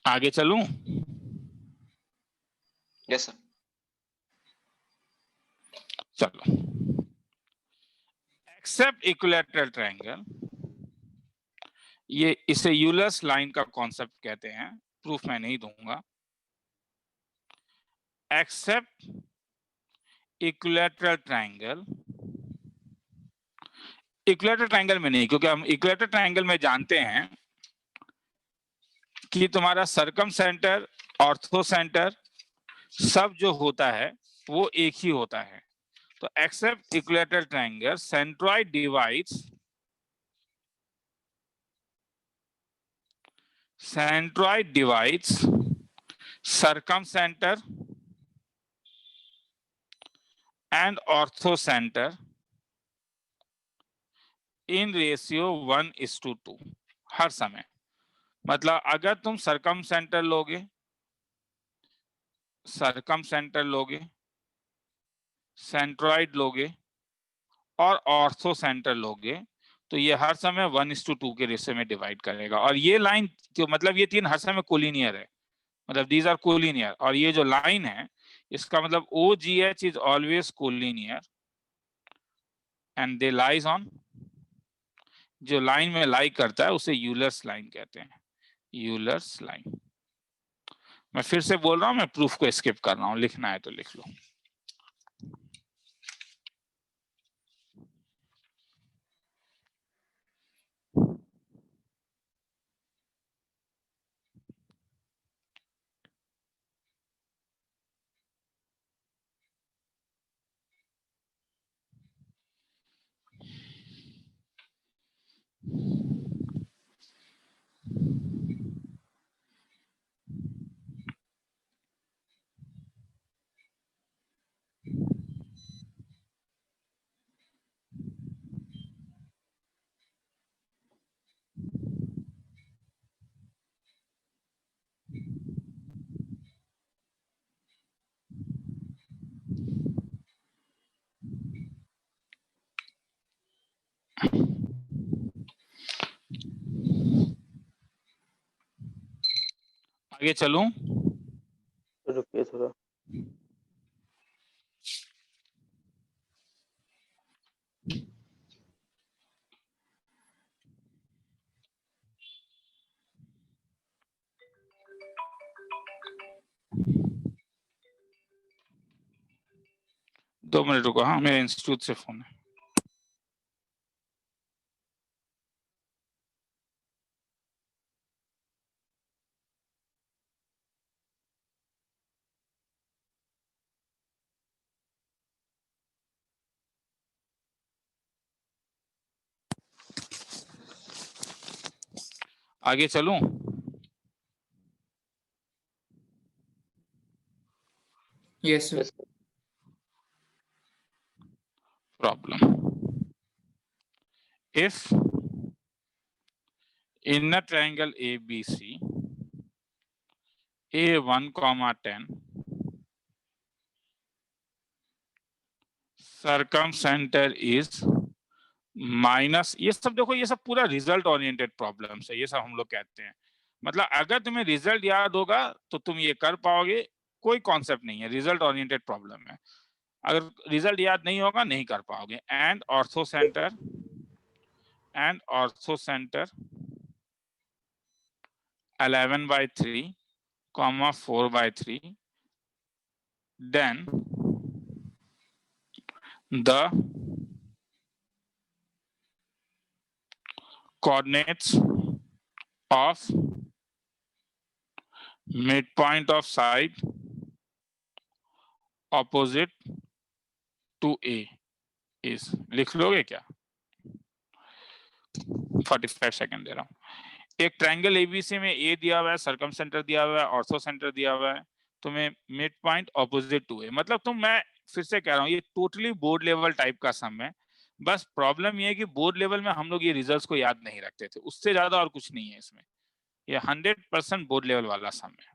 आगे चलूं? Yes sir. चलो, एक्सेप्ट इक्विलैटरल ट्रायंगल, ये इसे यूलर्स लाइन का कॉन्सेप्ट कहते हैं, प्रूफ मैं नहीं दूंगा। Except equilateral triangle, equilateral triangle में नहीं, क्योंकि हम इक्विलैटरल ट्रायंगल में जानते हैं कि तुम्हारा सर्कम सेंटर, ऑर्थो सेंटर सब जो होता है वो एक ही होता है। तो except equilateral triangle, centroid divides circumcentre and orthocentre in ratio 1:2 हर समय। मतलब अगर तुम सर्कम सेंटर लोगे, सेंट्रॉइड लोगे और ऑर्थो सेंटर लोगे, तो ये हर समय 1:2 के रेशियो में डिवाइड करेगा। और ये लाइन जो, मतलब ये तीन हर समय कोलिनियर है, मतलब दीज आर कोलिनियर। और ये जो लाइन है इसका मतलब OGH is always collinear and they lies on, जो लाइन में लाई करता है उसे यूलर्स लाइन कहते हैं, यूलर्स लाइन। मैं फिर से बोल रहा हूं, मैं प्रूफ को स्किप कर रहा हूं, लिखना है तो लिख लो। आगे चलूं? रुकिए थोड़ा। दो मिनट रुको, हाँ मेरे इंस्टीट्यूट से फोन है। आगे चलूं? Yes sir. Problem. If in a triangle ABC, A1, 10, circumcenter is minus, ये सब देखो, ये सब पूरा रिजल्ट ओरिएंटेड प्रॉब्लम्स है, ये सब हम लोग कहते हैं। मतलब अगर तुम्हें रिजल्ट याद होगा तो तुम ये कर पाओगे, कोई कॉन्सेप्ट नहीं है, रिजल्ट ओरिएंटेड प्रॉब्लम है। अगर रिजल्ट याद नहीं होगा नहीं कर पाओगे। And ortho centre 11/3, 4/3, then the coordinates of midpoint of side opposite to A is, लिख लोगे क्या? 45 सेकंड दे रहा हूं। एक ट्रायंगल एबीसी में ए दिया हुआ है, सर्कम सेंटर दिया हुआ है, ऑर्थो सेंटर दिया हुआ है, तुम्हें mid point opposite to A, मतलब मैं फिर से कह रहा हूँ ये टोटली बोर्ड लेवल टाइप का सम है। बस प्रॉब्लम ये है कि बोर्ड लेवल में हम लोग ये रिजल्ट्स को याद नहीं रखते थे, उससे ज्यादा और कुछ नहीं है इसमें। ये 100% बोर्ड लेवल वाला सम है।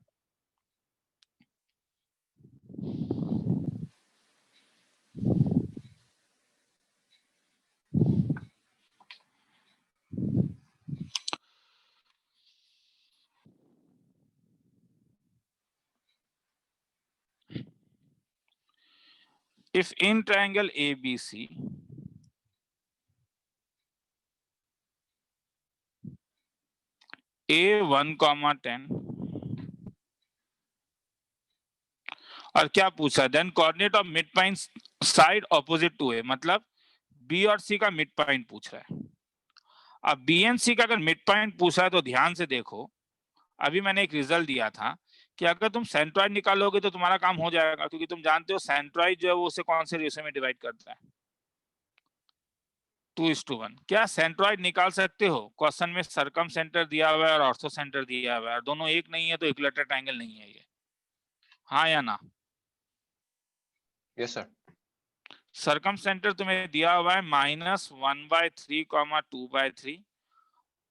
If in triangle ABC A1, 10 और क्या पूछा, then coordinate of mid point side opposite to A, मतलब बी और सी का मिड पॉइंट पूछ रहा है। अब बी एंड सी का अगर मिड पॉइंट पूछा है तो ध्यान से देखो, अभी मैंने एक रिजल्ट दिया था कि अगर तुम सेंट्रॉइड निकालोगे तो तुम्हारा काम हो जाएगा, क्योंकि तुम जानते हो सेंट्रॉइड जो है वो उसे कौन से रेशियो में डिवाइड करता है, 2:1। क्या सेंट्रॉइड निकाल सकते हो? क्वेश्चन में सर्कम सेंटर दिया हुआ है और ऑर्थो सेंटर दिया हुआ है, और दोनों एक नहीं है तो इक्विलेटरल ट्रायंगल नहीं है ये, हाँ या ना? Yes sir. सर्कम सेंटर तुम्हें दिया हुआ है -1/3, 2/3।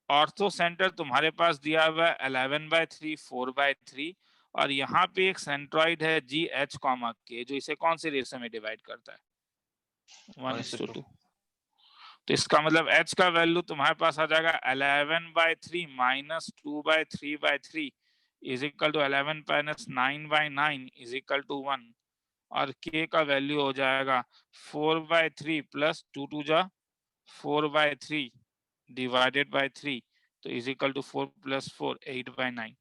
ऑर्थो सेंटर तुम्हारे पास दिया हुआ है 11/3, 4/3, और यहाँ पे एक सेंट्रॉइड है GH, K, जो इसे कौन से रेशियो में डिवाइड करता है, 1:2। तो इसका मतलब H का वैल्यू तुम्हारे पास आ जाएगा 11/3 - 2/3/3 is equal to 11 - 9/9 is equal to 1, और K का वैल्यू हो जाएगा 4/3 + 2 जा 4/3 डिवाइडेड बाय 3, तो इज इक्वल टू 4 + 4 8/9।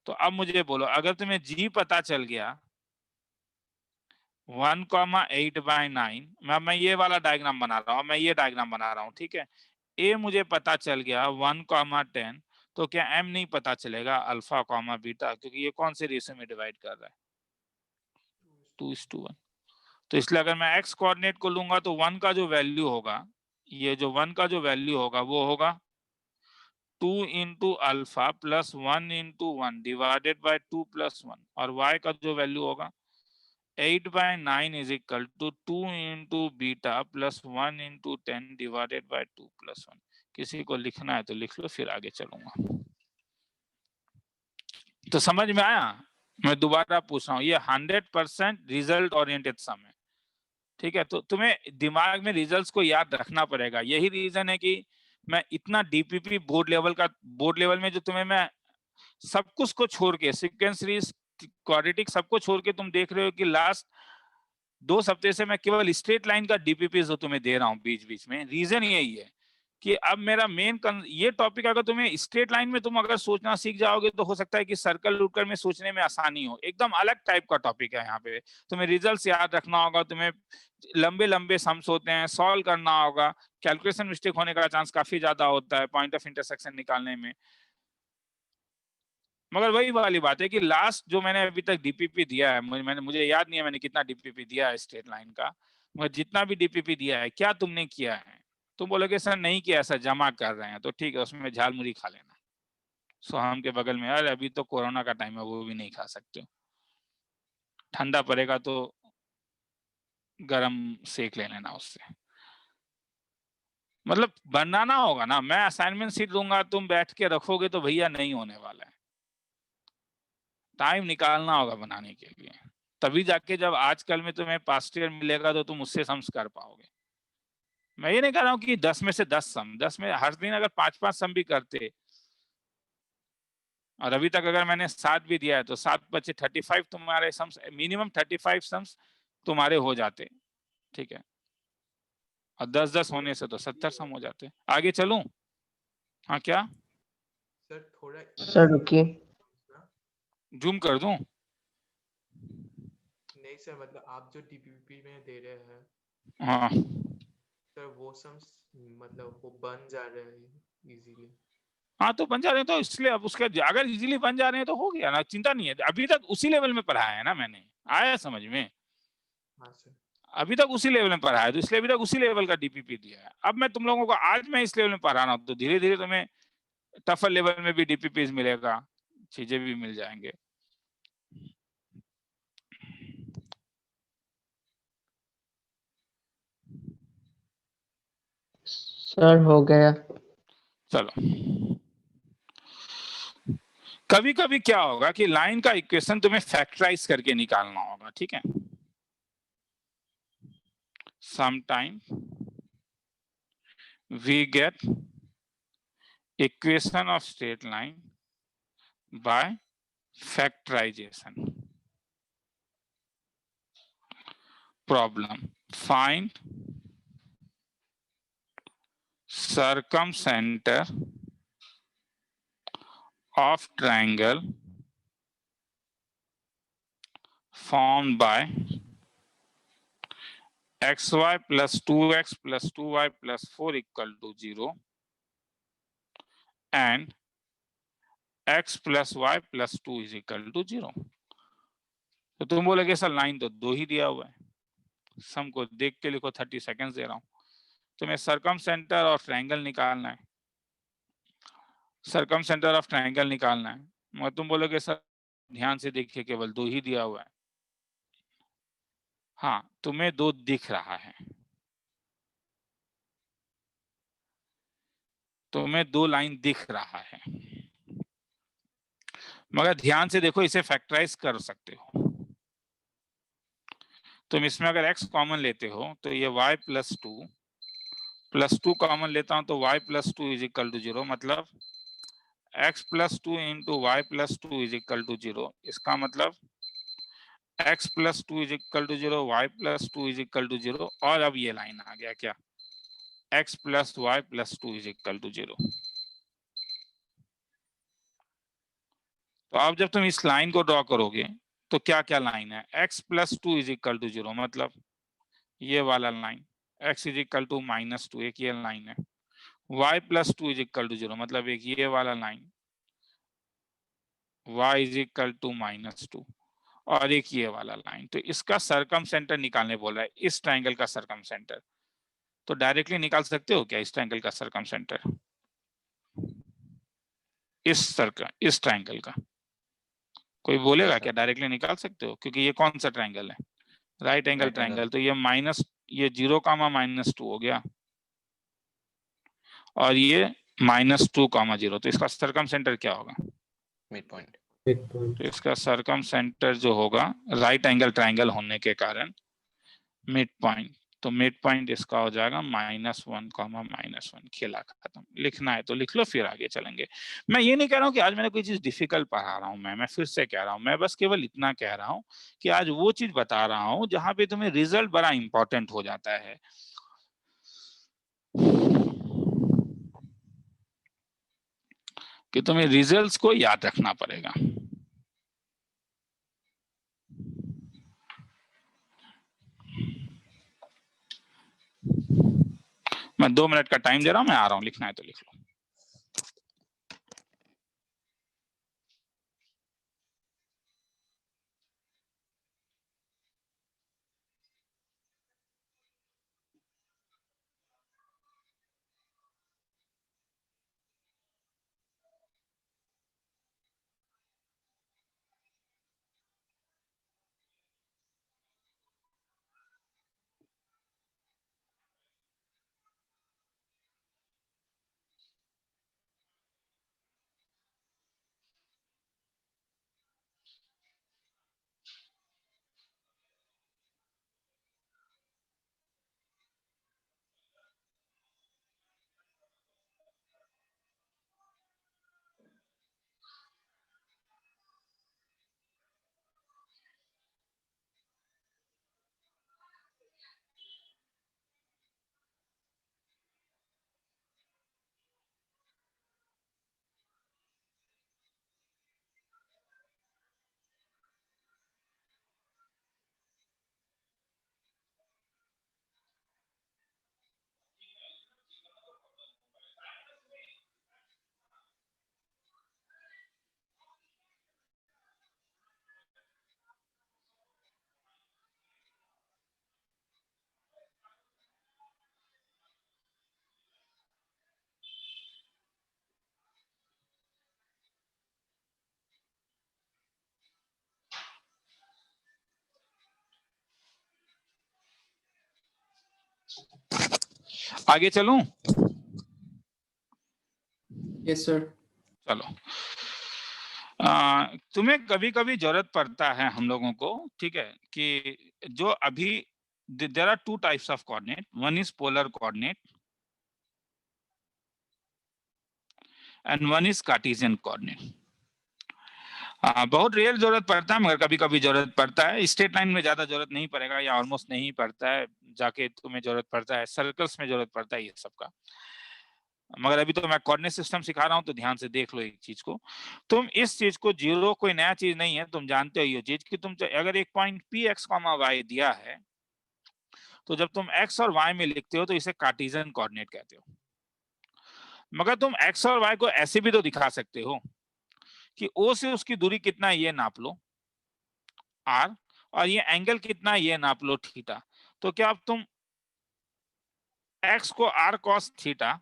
तो अब मुझे बोलो, अगर तुम्हें G पता चल गया 1,8/9, मैं ये वाला डायग्राम बना रहा हूँ, मैं ये डायग्राम बना रहा हूँ, ठीक है। A मुझे पता चल गया 1,10, तो क्या M नहीं पता चलेगा, अल्फा, बीटा, क्योंकि ये कौन से रेशियो में डिवाइड कर रहा है, 2:1। तो इसलिए अगर मैं x कोऑर्डिनेट को लूंगा तो 1 का जो वैल्यू होगा, ये जो 1 का जो वैल्यू होगा वो होगा 2 × अल्फा + 1 × 1 डिवाइडेड बाय 2 + 1, और y का जो वैल्यू होगा 8/9 is equal to 2 × beta + 1 × 10 divided by 2 + 1। किसी को लिखना है तो लिख लो, फिर आगे चलूंगा। तो समझ में आया? मैं दोबारा पूछ रहा हूँ, ये 100% रिजल्ट ओरिएंटेड सम है, ठीक है। तो तुम्हें दिमाग में रिजल्ट्स को याद रखना पड़ेगा। यही रीजन है कि मैं इतना डीपीपी बोर्ड लेवल में जो तुम्हें मैं सब कुछ को छोड़ के, सीक्वेंस सीरीज, क्वाड्रेटिक, सबको छोड़ के तुम देख रहे हो कि लास्ट 2 हफ्ते से मैं केवल स्ट्रेट लाइन का डीपीपी जो तुम्हें दे रहा हूँ बीच बीच में। रीजन यही है कि अब मेरा मेन ये टॉपिक, अगर तुम्हें स्ट्रेट लाइन में तुम अगर सोचना सीख जाओगे तो हो सकता है कि सर्कल उठकर में सोचने में आसानी हो। एकदम अलग टाइप का टॉपिक है यहाँ पे। तुम्हें रिजल्ट्स याद रखना होगा, तुम्हें लंबे लंबे सम्स होते हैं, सॉल्व करना होगा, कैलकुलेशन मिस्टेक होने का चांस काफी ज्यादा होता है पॉइंट ऑफ इंटरसेक्शन निकालने में। मगर वही वाली बात है कि लास्ट जो मैंने अभी तक डीपीपी दिया है, मुझे याद नहीं है मैंने कितना डीपीपी दिया है स्ट्रेट लाइन का, मगर जितना भी डीपीपी दिया है, क्या तुमने किया है? तुम बोलोगे सर नहीं किया, सर जमा कर रहे हैं, तो ठीक है, उसमें झाल मुरी खा लेना। सोहम के बगल में, अरे अभी तो कोरोना का टाइम है, वो भी नहीं खा सकते। ठंडा पड़ेगा तो गरम सेक ले लेना उससे। मतलब बनाना होगा ना, मैं असाइनमेंट सीट दूंगा, तुम बैठ के रखोगे तो भैया नहीं होने वाला है। टाइम निकालना होगा बनाने के लिए, तभी जाके जब आजकल में तुम्हें पास्ट ईयर मिलेगा तो तुम उससे सम्स कर पाओगे। मैं ये नहीं कह रहा हूँ कि 10 में से 10 सम, 10 में हर दिन अगर 5-5 सम भी करते और अभी तक अगर मैंने 7 भी दिया है तो 7 बचे 35 तुम्हारे सम्स, मिनिमम 35 सम्स तुम्हारे हो जाते, ठीक है। और 10-10 होने से तो 70 सम हो जाते। आगे चलूं? हाँ क्या सर थोड़ा सर रुकिए। जूम कर दूं? नहीं सर, मतलब आप जो डीपीपी में दे रहे हैं हाँ सर, वो सम्स मतलब वो बन जा रहे हैं इजीली। हाँ, तो बन जा रहे हैं, तो इसलिए अब उसका अगर इजीली बन जा रहे हैं तो हो गया ना, चिंता नहीं है। अभी तक उसी लेवल में पढ़ाया है ना मैंने, आया समझ में? हाँ सर। अभी तक उसी लेवल में पढ़ा है, तो इसलिए अभी तक उसी लेवल का डीपीपी दिया है। अब मैं तुम लोगों को आज मैं इस लेवल में पढ़ा रहा हूँ, तो धीरे धीरे तुम्हें टफर लेवल में भी डीपीपी मिलेगा, चीजें भी मिल जाएंगे। सर हो गया। चलो, कभी कभी क्या होगा कि लाइन का इक्वेशन तुम्हें फैक्टराइज करके निकालना होगा, ठीक है। Sometime we get equation of straight line by factorization. Problem: find circumcenter of triangle formed by xy plus 2x plus 2y plus 4 equal to 0 and x plus y plus 2 is equal to 0. तो तुम बोलोगे सर लाइन तो 2 ही दिया हुआ है, सम को देख के लिखो, 30 सेकेंड्स दे रहा हूं। तुम्हें सर्कमसेंटर ऑफ ट्रायंगल निकालना है, सर्कमसेंटर ऑफ ट्रायंगल निकालना है। मगर तुम बोलोगे सर ध्यान से देखिए केवल 2 ही दिया हुआ है। हाँ, तुम्हें 2 दिख रहा है, तुम्हें 2 लाइन दिख रहा है, मगर ध्यान से देखो, इसे फैक्टराइज कर सकते हो तुम। इसमें अगर x कॉमन लेते हो तो ये y प्लस टू कॉमन लेता हूं तो y plus 2 is equal to 0, मतलब x plus 2 into y plus 2 is equal to 0। इसका मतलब x plus 2 is equal to 0, y plus 2 is equal to 0, और अब ये लाइन आ गया क्या, x plus y plus 2 is equal to 0। तो अब जब तुम इस लाइन को ड्रॉ करोगे तो क्या क्या लाइन है, x plus 2 is equal to 0, मतलब ये वाला line, x is equal to minus 2, एक ये लाइन है। y plus 2 is equal to 0, मतलब एक ये वाला line, y is equal to minus 2, और एक ये वाला लाइन। तो इसका सरकम सेंटर निकालने बोल रहा है, इस ट्राइंगल का सरकम सेंटर। तो डायरेक्टली निकाल सकते हो क्या इस ट्राइंगल का सरकम सेंटर, इस ट्राइंगल का? कोई बोलेगा क्या डायरेक्टली निकाल सकते हो? क्योंकि ये कौन सा ट्राइंगल है, राइट एंगल ट्राइंगल। तो ये माइनस, ये 0 कामा माइनस 2 हो गया, और ये माइनस 2 कामा 0। तो इसका सरकम सेंटर क्या होगा, मिड पॉइंट। तो इसका सरकम सेंटर जो होगा, राइट एंगल ट्राइंगल होने के कारण मिड पॉइंट, तो मिड पॉइंट इसका हो जाएगा -1 कॉमा -1। खेला खत्म। लिखना है तो लिख लो, फिर आगे चलेंगे। मैं ये नहीं कह रहा हूँ कि आज मैंने कोई चीज डिफिकल्ट पढ़ा रहा हूँ, मैं फिर से कह रहा हूँ, मैं बस केवल इतना कह रहा हूँ कि आज वो चीज बता रहा हूँ जहां पे तुम्हें रिजल्ट बड़ा इंपॉर्टेंट हो जाता है। कि तुम्हें रिजल्ट्स को याद रखना पड़ेगा। मैं 2 मिनट का टाइम दे रहा हूं, मैं आ रहा हूं, लिखना है तो लिख लो। आगे चलूं? Yes sir. चलो, तुम्हें कभी कभी जरूरत पड़ता है हम लोगों को, ठीक है, कि जो अभी there are two types of coordinate, one is polar coordinate and one is Cartesian coordinate. बहुत रेयर जरूरत पड़ता है, मगर कभी कभी जरूरत पड़ता है। स्ट्रेट लाइन में ज्यादा जरूरत नहीं पड़ेगा या ऑलमोस्ट नहीं पड़ता है, जाके तुम्हें जरूरत पड़ता है, सर्कल्स में जरूरत पड़ता है ये सबका। मगर अभी तो मैं कोऑर्डिनेट सिस्टम सिखा रहा हूं, तो ध्यान से देख लो एक चीज को। तुम इस चीज को, जीरो कोई नया चीज नहीं है, तुम जानते हो ये चीज कि तुम अगर एक point P x comma y दिया है, तो जब तुम एक्स और वाई में लिखते हो तो इसे कार्टेशियन कोऑर्डिनेट कहते हो। मगर तुम एक्स और वाई को ऐसे भी तो दिखा सकते हो कि ओ से उसकी दूरी कितना है ये नाप लो आर, और ये एंगल कितना है ये नाप लो थीटा। तो क्या अब तुम एक्स को आर कॉस थीटा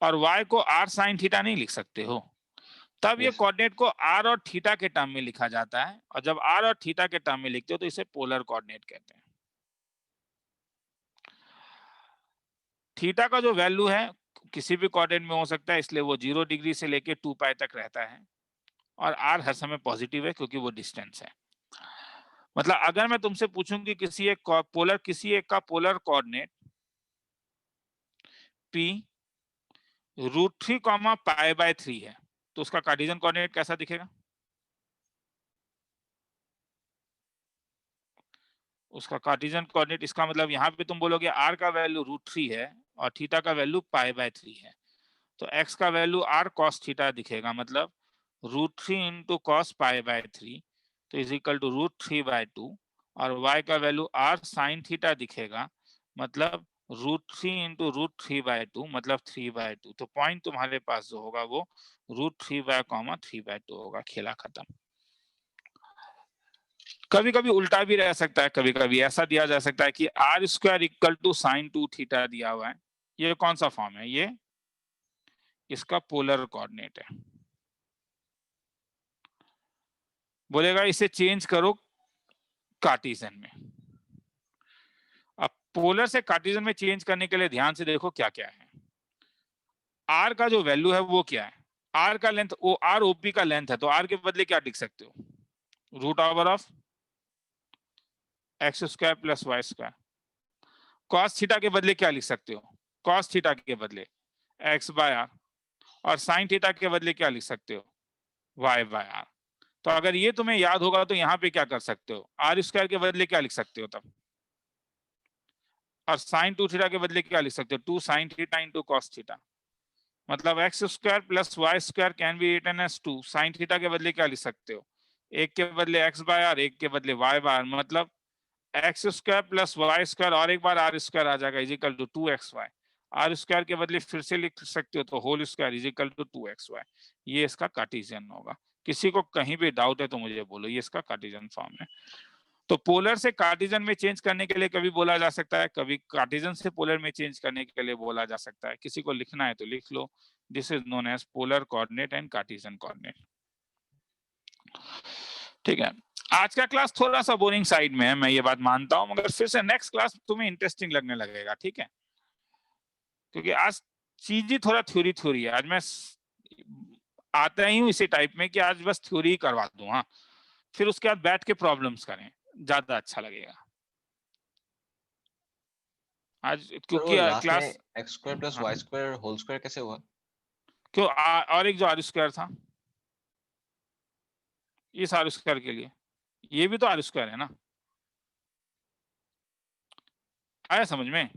और y को r sin थीटा नहीं लिख सकते हो? तब ये Yes. कोऑर्डिनेट को r और थीटा के टर्म में लिखा जाता है, और जब r और थीटा के टर्म में लिखते हो तो इसे पोलर कोऑर्डिनेट कहते हैं। थीटा का जो वैल्यू है किसी भी कोऑर्डिनेट में हो सकता है, इसलिए वो 0 डिग्री से लेके 2 पाई तक रहता है, और r हर समय पॉजिटिव है क्योंकि वो डिस्टेंस है। मतलब अगर मैं तुमसे पूछूं कि किसी एक का polar coordinate p √3 comma pi by 3 है, तो उसका कार्टेशियन कोऑर्डिनेट कैसा दिखेगा? उसका कार्टेशियन कोऑर्डिनेट, इसका मतलब यहाँ पे तुम बोलोगे r का वैल्यू √3 है और थीटा का वैल्यू पाई बाय 3 है, तो x का वैल्यू r cos थीटा दिखेगा, मतलब √3 इंटू कॉस पाई बाय 3, तो इज इक्वल टू √3/2, और y का वैल्यू r sin थीटा दिखेगा, मतलब √3 इंटू √3/2, मतलब 3/2। तो पॉइंट तुम्हारे पास जो होगा वो √3/3/2 होगा। खेला खत्म। कभी कभी उल्टा भी रह सकता है, कभी कभी ऐसा दिया जा सकता है कि r square equal to sine 2 theta दिया हुआ है। ये कौन सा फॉर्म है? ये इसका पोलर कोऑर्डिनेट है। बोलेगा इसे चेंज करो कार्टेशियन में। अब पोलर से कार्टेशियन में चेंज करने के लिए ध्यान से देखो क्या क्या है। r का जो वैल्यू है वो क्या है? r का लेंथ, ओ r ओपी का लेंथ है, तो r के बदले क्या लिख सकते हो? Root over of x square plus y square. Cos theta के बदले क्या लिख सकते हो? कॉस थीटा के बदले एक्स बाय आर, और साइन थीटा के बदले क्या लिख सकते हो? Y by r. तो अगर ये तुम्हें याद होगा तो यहाँ पे क्या कर सकते हो? आर स्क्वायर के बदले क्या लिख सकते हो तब? और साइन 2 थीटा के बदले क्या लिख सकते हो? 2 sine theta into cos theta. मतलब x square plus y square can be written as 2 sine theta के बदले क्या लिख सकते हो? एक के बदले एक्स बाय आर, एक के बदले वाई बाय आर, मतलब x square plus y square और एक बार आर स्क्वायर आ जाएगा, is equal to 2xy। R square के बदले फिर से लिख सकते हो तो whole square is equal to 2xy। ये इसका कार्टेशियन होगा। किसी को कहीं भी डाउट है तो मुझे बोलो, ये इसका कार्टेशियन फॉर्म है। तो पोलर से कार्टेशियन में चेंज करने के लिए कभी बोला जा सकता है, कभी कार्टेशियन से पोलर में चेंज करने के लिए बोला जा सकता है। किसी को लिखना है तो लिख लो, this is known as polar coordinate and cartesian coordinate. ठीक है, आज का क्लास थोड़ा सा बोरिंग साइड में है, मैं ये बात मानता हूं, मगर फिर से नेक्स्ट क्लास तुम्हें इंटरेस्टिंग लगने लगेगा, ठीक है? क्योंकि आज चीज ही थोड़ा थ्योरी थ्योरी है। आज मैं आता ही हूँ इसी टाइप में कि आज बस थ्योरी ही करवा दूं, हाँ, फिर उसके बाद बैठ के प्रॉब्लम्स करें, ज्यादा अच्छा लगेगा आज, क्योंकि लास्ट क्लास। में एक्स स्क्वायर प्लस हाँ, वाई स्क्वायर होल स्क्वायर कैसे हुआ? क्यों और एक जो आर स्क्वायर था, इस आर स्क्वायर के लिए ये भी तो आर स्क्वायर है ना। आया समझ में?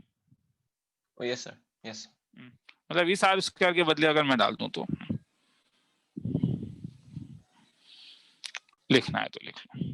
ओ यस सर, यस। मतलब इस आर स्क्वायर के बदले अगर मैं डाल दूं तो लिखना है तो लिख लो।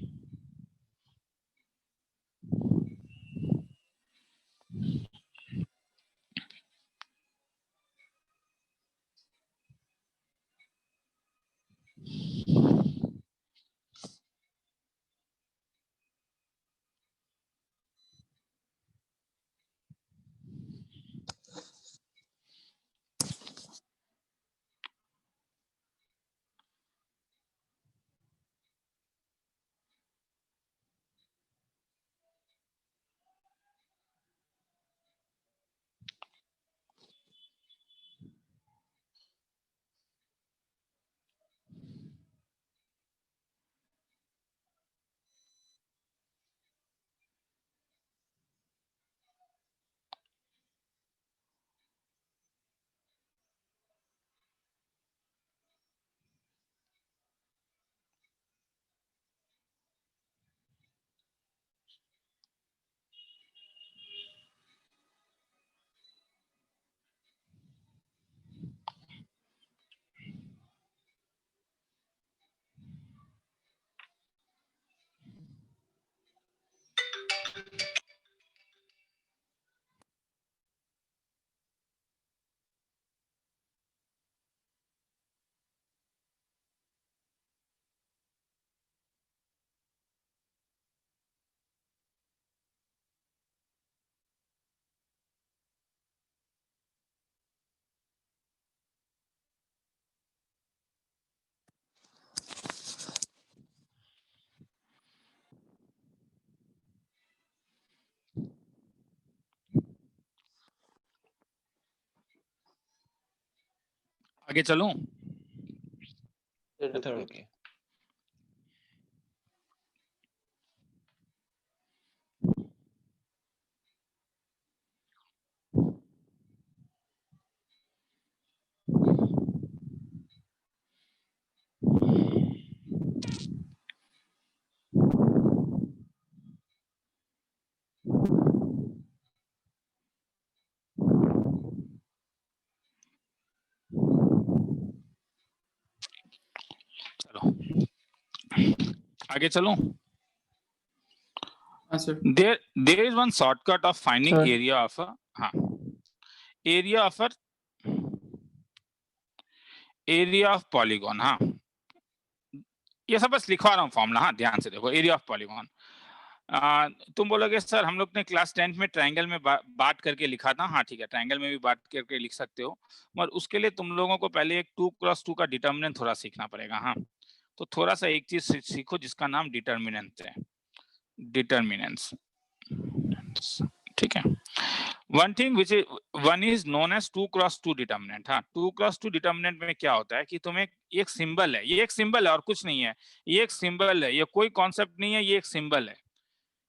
आगे चलूं? सर रुकिए। चलो आगे चलूं? हाँ sir. There is one shortcut of finding Sir. area of a area of polygon। हाँ, ये सब बस लिखवा रहा हूँ फॉर्मूला। हाँ, ध्यान से देखो, एरिया ऑफ पॉलीगॉन। तुम बोलोगे सर हम लोग ने क्लास 10 में ट्रायंगल में बात करके लिखा था। हाँ ठीक है, ट्रायंगल में भी बात करके लिख सकते हो, मगर उसके लिए तुम लोगों को पहले एक 2x2 का डिटर्मिनेंट थोड़ा सीखना पड़ेगा। हाँ, तो थोड़ा सा एक चीज सीखो जिसका नाम डिटर्मिनेंट है, डिटर्मिनेंट्स। ठीक है, one is known as 2x2 determinant. हाँ, 2x2 डिटर्मिनेंट में क्या होता है कि तुम्हें एक सिंबल है, ये एक सिंबल है और कुछ नहीं है, ये एक सिंबल है, ये कोई कॉन्सेप्ट नहीं है, ये एक सिंबल है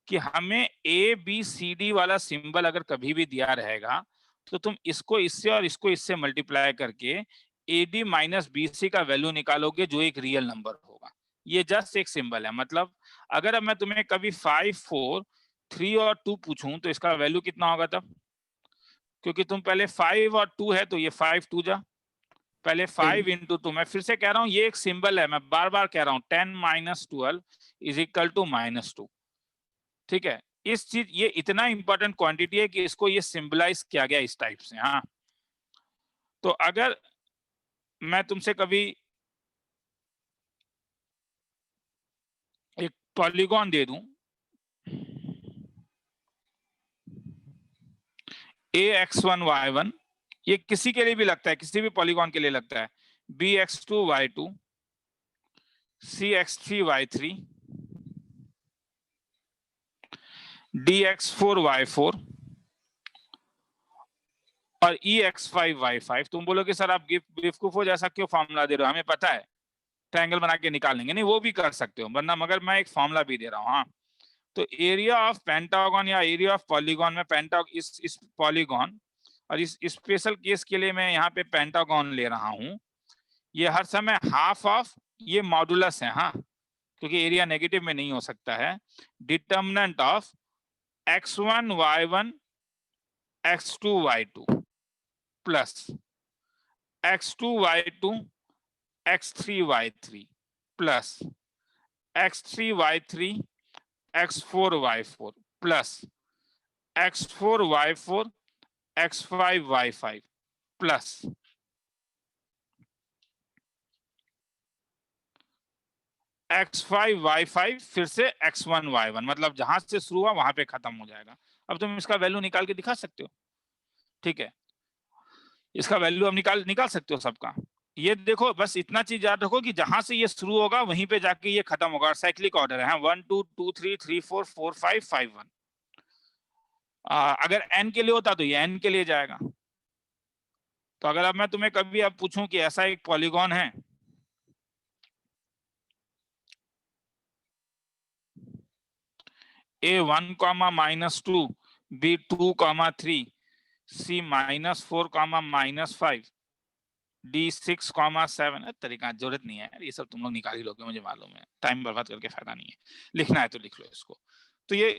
कि हमें ABCD वाला सिंबल अगर कभी भी दिया रहेगा तो तुम इसको इससे और इसको इससे मल्टीप्लाई करके AD माइनस BC का वैल्यू निकालोगे जो एक रियल नंबर होगा। ये जस्ट एक सिंबल है। मतलब अगर अब मैं तुम्हें कभी 5, 4, 3 और 2 पूछूं तो इसका वैल्यू कितना होगा तब? क्योंकि तुम पहले 5 और 2 है तो ये 5 2 जा, पहले 5 इंटू 2। मैं फिर से कह रहा हूं ये एक सिंबल है, मैं बार बार कह रहा हूं 10 माइनस 12 इज इक्वल टू -2। ठीक है, इस चीज ये इतना इंपॉर्टेंट क्वांटिटी है कि इसको ये सिंबलाइज किया गया इस टाइप से। हाँ, तो अगर मैं तुमसे कभी एक पॉलीगॉन दे दूं AX1Y1, ये किसी के लिए भी लगता है, किसी भी पॉलीगॉन के लिए लगता है, BX2Y2, CX3Y3, DX4Y4 और EX5Y5। तुम बोलोगे सर आप बेवकूफो जैसा क्यों फॉर्मूला दे रहे हो, हमें पता है ट्रायंगल बना के निकाल लेंगे। नहीं, वो भी कर सकते हो वरना, मगर मैं एक फॉर्मूला भी दे रहा हूँ। हाँ, तो एरिया ऑफ पेंटागन या एरिया ऑफ पॉलीगॉन में इस पॉलीगॉन और इस स्पेशल केस के लिए मैं यहाँ पे पेंटागन ले रहा हूँ, ये हर समय हाफ ऑफ ये मॉडुलस है। हाँ, क्योंकि एरिया नेगेटिव में नहीं हो सकता है। Determinant of x1 y1 x2 y2 plus x2 y2 x3 y3 plus x3 y3 x4 y4 plus x4 y4 x5 y5 plus x5 y5 फिर से x1 y1, मतलब जहां से शुरू हुआ वहां पे खत्म हो जाएगा। अब तुम इसका वैल्यू निकाल के दिखा सकते हो। ठीक है, इसका वैल्यू अब निकाल सकते हो सबका। ये देखो, बस इतना चीज याद रखो कि जहां से ये शुरू होगा वहीं पे जाके ये खत्म होगा। और साइक्लिक ऑर्डर है 1 2 2 3 3 4 4 5 5 1। अगर n के लिए होता तो ये n के लिए जाएगा। तो अगर अब मैं तुम्हें कभी अब पूछूं कि ऐसा एक पॉलीगॉन है A1, -2, B2, 3, C -4, -5, D6, 7। तरीका जरूरत नहीं है यार, ये सब तुम लोग निकाल ही लोगे, मुझे मालूम है, टाइम बर्बाद करके फायदा नहीं है। लिखना है तो लिख लो इसको। तो ये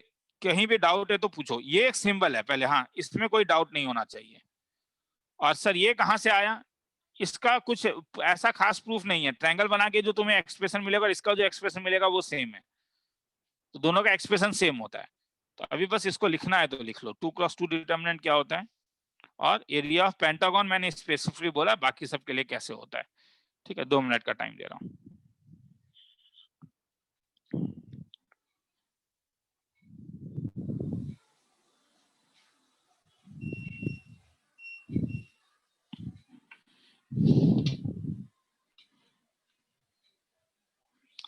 कहीं भी डाउट है तो पूछो, ये एक सिंबल है पहले। हाँ, इसमें कोई डाउट नहीं होना चाहिए। और सर ये कहां से आया, इसका कुछ ऐसा खास प्रूफ नहीं है। ट्रायंगल बना के जो तुम्हें एक्सप्रेशन मिलेगा, इसका जो एक्सप्रेशन मिलेगा वो सेम है, तो दोनों का एक्सप्रेशन सेम होता है। तो अभी बस इसको लिखना है तो लिख लो। 2x2 डिटर्मिनेंट क्या होता है और एरिया ऑफ पेंटागन मैंने स्पेसिफिकली बोला, बाकी सबके लिए कैसे होता है। ठीक है, 2 मिनट का टाइम दे रहा हूं।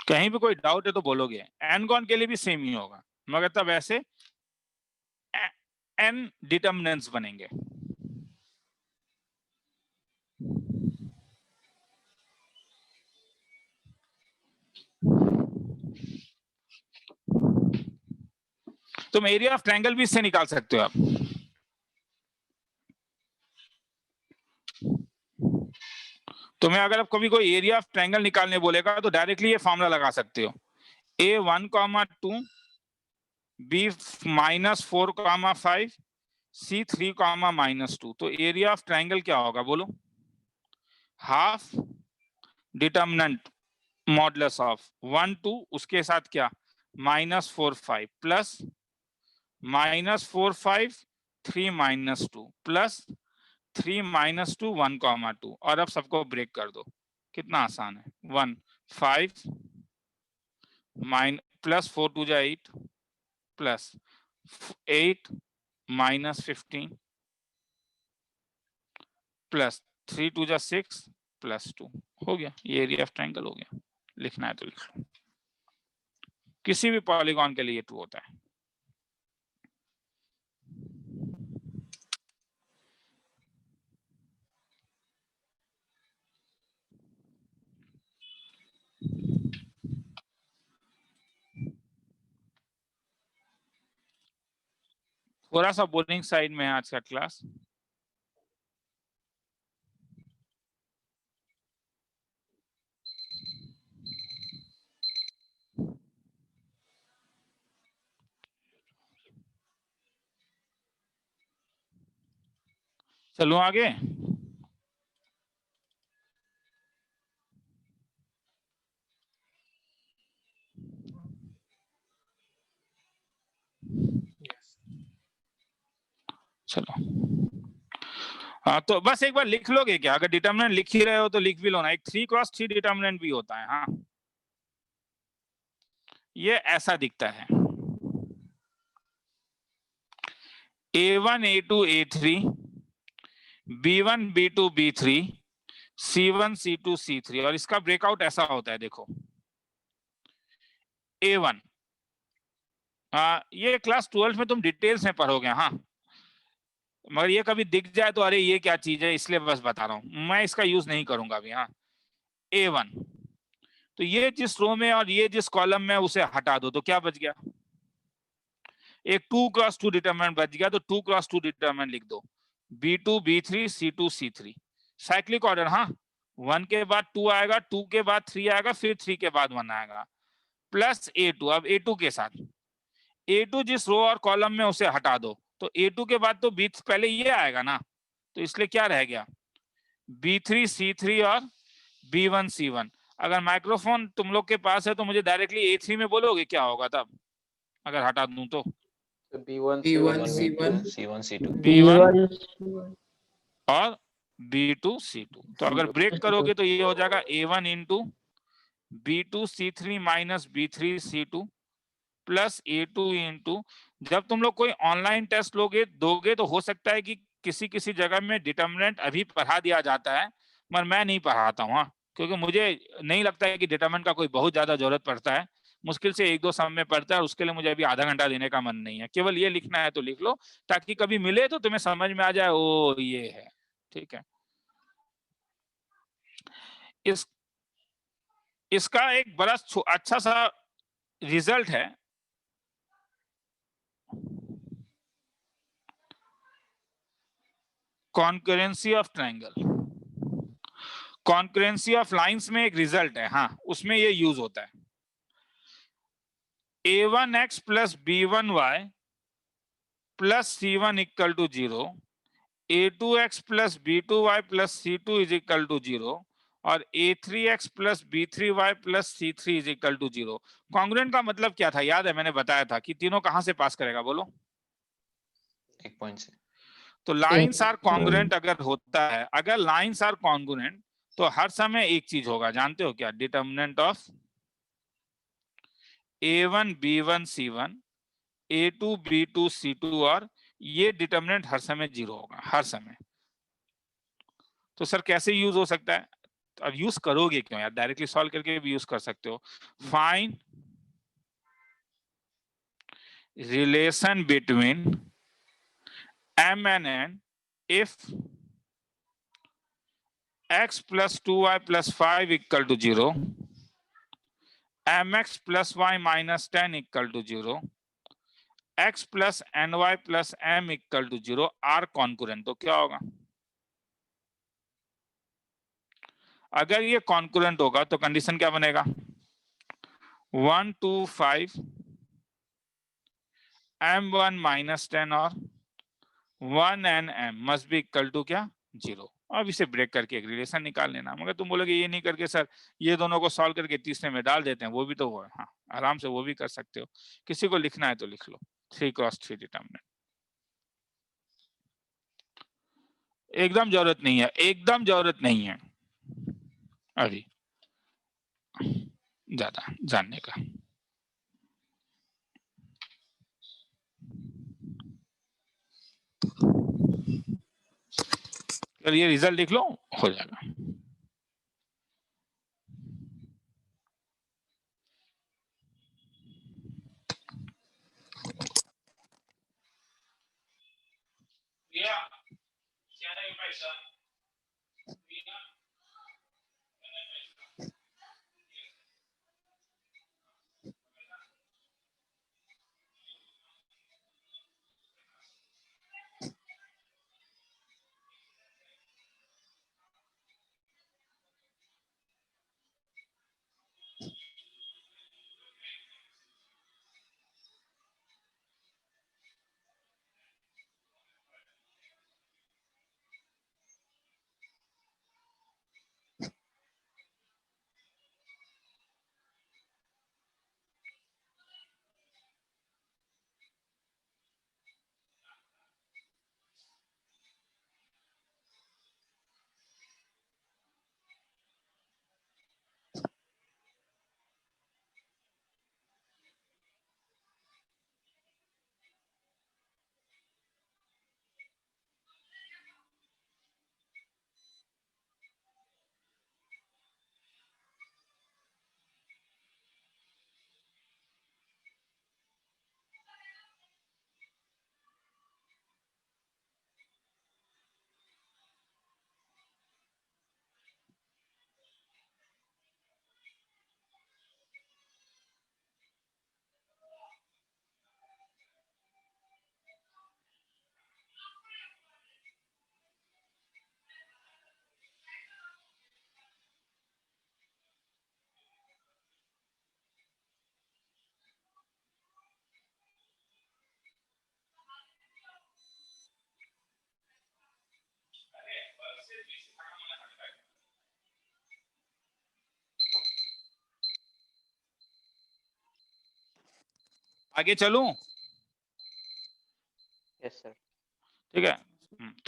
कहीं भी कोई डाउट है तो बोलोगे। एनगॉन के लिए भी सेम ही होगा, मगर तब ऐसे n डिटर्मिनेंट्स बनेंगे। तुम एरिया ऑफ ट्रायंगल भी इससे निकाल सकते हो आप। तुम्हें अगर अब कभी कोई एरिया ऑफ ट्रायंगल निकालने बोलेगा तो डायरेक्टली ये फॉर्मूला लगा सकते हो, A1, 2, B-4, 5, C3, -2। तो एरिया ऑफ ट्रायंगल क्या होगा बोलो? हाफ डिटर्मिनेंट मॉडुलस ऑफ 1, 2 उसके साथ क्या -4, 5 प्लस -4, 5 3 -2 प्लस 3 -2 1, 2। और अब सबको ब्रेक कर दो, कितना आसान है। 1 5 प्लस 4 2 जा 8 प्लस 8 -15 प्लस 3 2 जा 6 प्लस 2। हो गया, ये एरिया ऑफ ट्रायंगल हो गया। लिखना है तो लिख लो, किसी भी पॉलीगॉन के लिए ट्रू होता है। थोड़ा सा बोरिंग साइड में है आज का क्लास। चलो आगे। Yes. चलो हाँ, तो बस एक बार लिख लोगे क्या? अगर डिटर्मिनेंट लिख ही रहे हो तो लिख भी लो ना। एक 3x3 डिटर्मिनेंट भी होता है। हाँ, ये ऐसा दिखता है, A1 A2 A3 B1 B2 B3 C1 C2 C3। और इसका ब्रेकआउट ऐसा होता है, देखो A1 ये क्लास 12 में तुम डिटेल्स में पढ़ोगे। हाँ, मगर ये कभी दिख जाए तो अरे ये क्या चीज है, इसलिए बस बता रहा हूं, मैं इसका यूज नहीं करूंगा अभी। हाँ, A1 तो ये जिस रो में और ये जिस कॉलम में उसे हटा दो तो क्या बच गया? एक 2x2 डिटरमिनेंट बच गया। तो 2x2 डिटरमिनेंट लिख दो, B2 B3 C2 C3 cyclic order. हाँ, 1 के बाद 2 आएगा, 2 के बाद 3 आएगा, फिर 3 के बाद 1 आएगा, प्लस A2। अब A2 के साथ A2 जिस रो और कॉलम में उसे हटा दो तो A2 के बाद तो B पहले ये आएगा ना, तो इसलिए क्या रह गया? B3 C3 और B1 C1। अगर माइक्रोफोन तुम लोग के पास है तो मुझे डायरेक्टली A3 में बोलोगे क्या होगा तब, अगर हटा दूं तो? B1 B1 C1 C1 C2 B1 B1 और B2 C2। तो अगर ब्रेक करोगे तो ये हो जाएगा A1 into B2 C3 minus B3 C2 plus A2 into, जब तुम लोग कोई ऑनलाइन टेस्ट दोगे तो हो सकता है कि किसी किसी जगह में डिटर्मिनेंट अभी पढ़ा दिया जाता है, मगर मैं नहीं पढ़ाता हूँ। हाँ, क्योंकि मुझे नहीं लगता है कि डिटर्मिनेंट का कोई बहुत ज्यादा जरूरत पड़ता है। मुश्किल से 1-2 सम में पड़ता है और उसके लिए मुझे अभी आधा घंटा देने का मन नहीं है। केवल ये लिखना है तो लिख लो, ताकि कभी मिले तो तुम्हें समझ में आ जाए ओ ये है। ठीक है, इसका एक बड़ा अच्छा सा रिजल्ट है। Concurrency of triangle, concurrency of lines में एक रिजल्ट है। हाँ, उसमें ये यूज होता है। A1x plus B1y plus C1 equal to 0, A2x plus B2y plus C2 is equal to 0 और A3x plus B3y plus C3 is equal to 0। Congruent का मतलब क्या था याद है? मैंने बताया था कि तीनों कहां से पास करेगा बोलो? एक पॉइंट से। तो लाइंस आर कॉन्ग्रुएंट अगर होता है, अगर लाइंस आर कॉन्ग्रुएंट तो हर समय एक चीज होगा, जानते हो क्या? Determinant of A1 B1 C1 A2 B2 C2 और ये डिटर्मिनेंट हर समय 0 होगा, हर समय। तो सर कैसे यूज हो सकता है? तो अब यूज करोगे क्यों यार, डायरेक्टली सॉल्व करके भी यूज कर सकते हो। Find relation between M and N if x plus 2y plus 5 equal to 0, mx plus y minus 10 equal to 0, x plus n y plus m equal to 0 are concurrent, तो क्या होगा? अगर ये कॉन्कुरेंट होगा तो कंडीशन क्या बनेगा? 1 2 5 m1 माइनस 10 और 1 n m must be equal to क्या? 0। अब इसे ब्रेक करके एक रिलेशन निकाल लेना। मगर तुम बोलोगे ये नहीं करके सर ये दोनों को सॉल्व करके तीसरे में डाल देते हैं, वो भी तो हुआ। हाँ, आराम से वो भी कर सकते हो। किसी को लिखना है तो लिख लो 3 क्रॉस 3 डिटर्मिनेंट। एकदम जरूरत नहीं है, एकदम जरूरत नहीं है अभी ज्यादा जानने का। अगर ये रिजल्ट लिख लो हो जाएगा। आगे चलूं? Yes sir. ठीक है।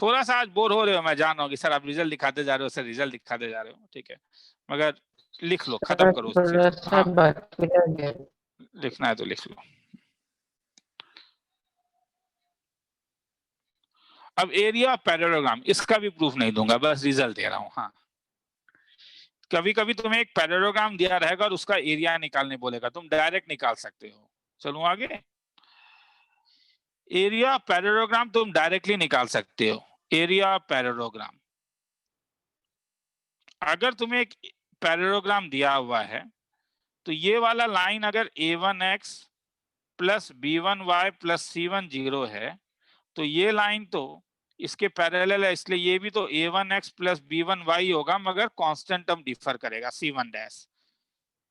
थोड़ा सा आज बोर हो रहे हो, मैं जान रहा हूँ कि सर आप रिजल्ट दिखाते जा रहे हो, सर रिजल्ट दिखाते जा रहे हो, ठीक है, मगर लिख लो, खत्म करो उस चीज थोड़ा को। सा हाँ, बाकी रह गया। लिखना है तो लिख लो। अब एरिया पैरेललोग्राम, इसका भी प्रूफ नहीं दूंगा, बस रिजल्ट दे रहा हूँ। हाँ, कभी कभी तुम्हें एक पैरेललोग्राम दिया रहेगा और उसका एरिया निकालने बोलेगा, तुम डायरेक्ट निकाल सकते हो। चलो आगे। एरिया पैरेललोग्राम तुम डायरेक्टली निकाल सकते हो। एरिया पैरेललोग्राम, अगर तुम्हें एक पैरेललोग्राम दिया हुआ है तो ये वाला लाइन अगर a1x plus b1y plus c1 है तो ये लाइन तो इसके पैरेलल है, इसलिए ये भी तो a1x प्लस b1y होगा, मगर कांस्टेंट टर्म डिफर करेगा c1 डैश।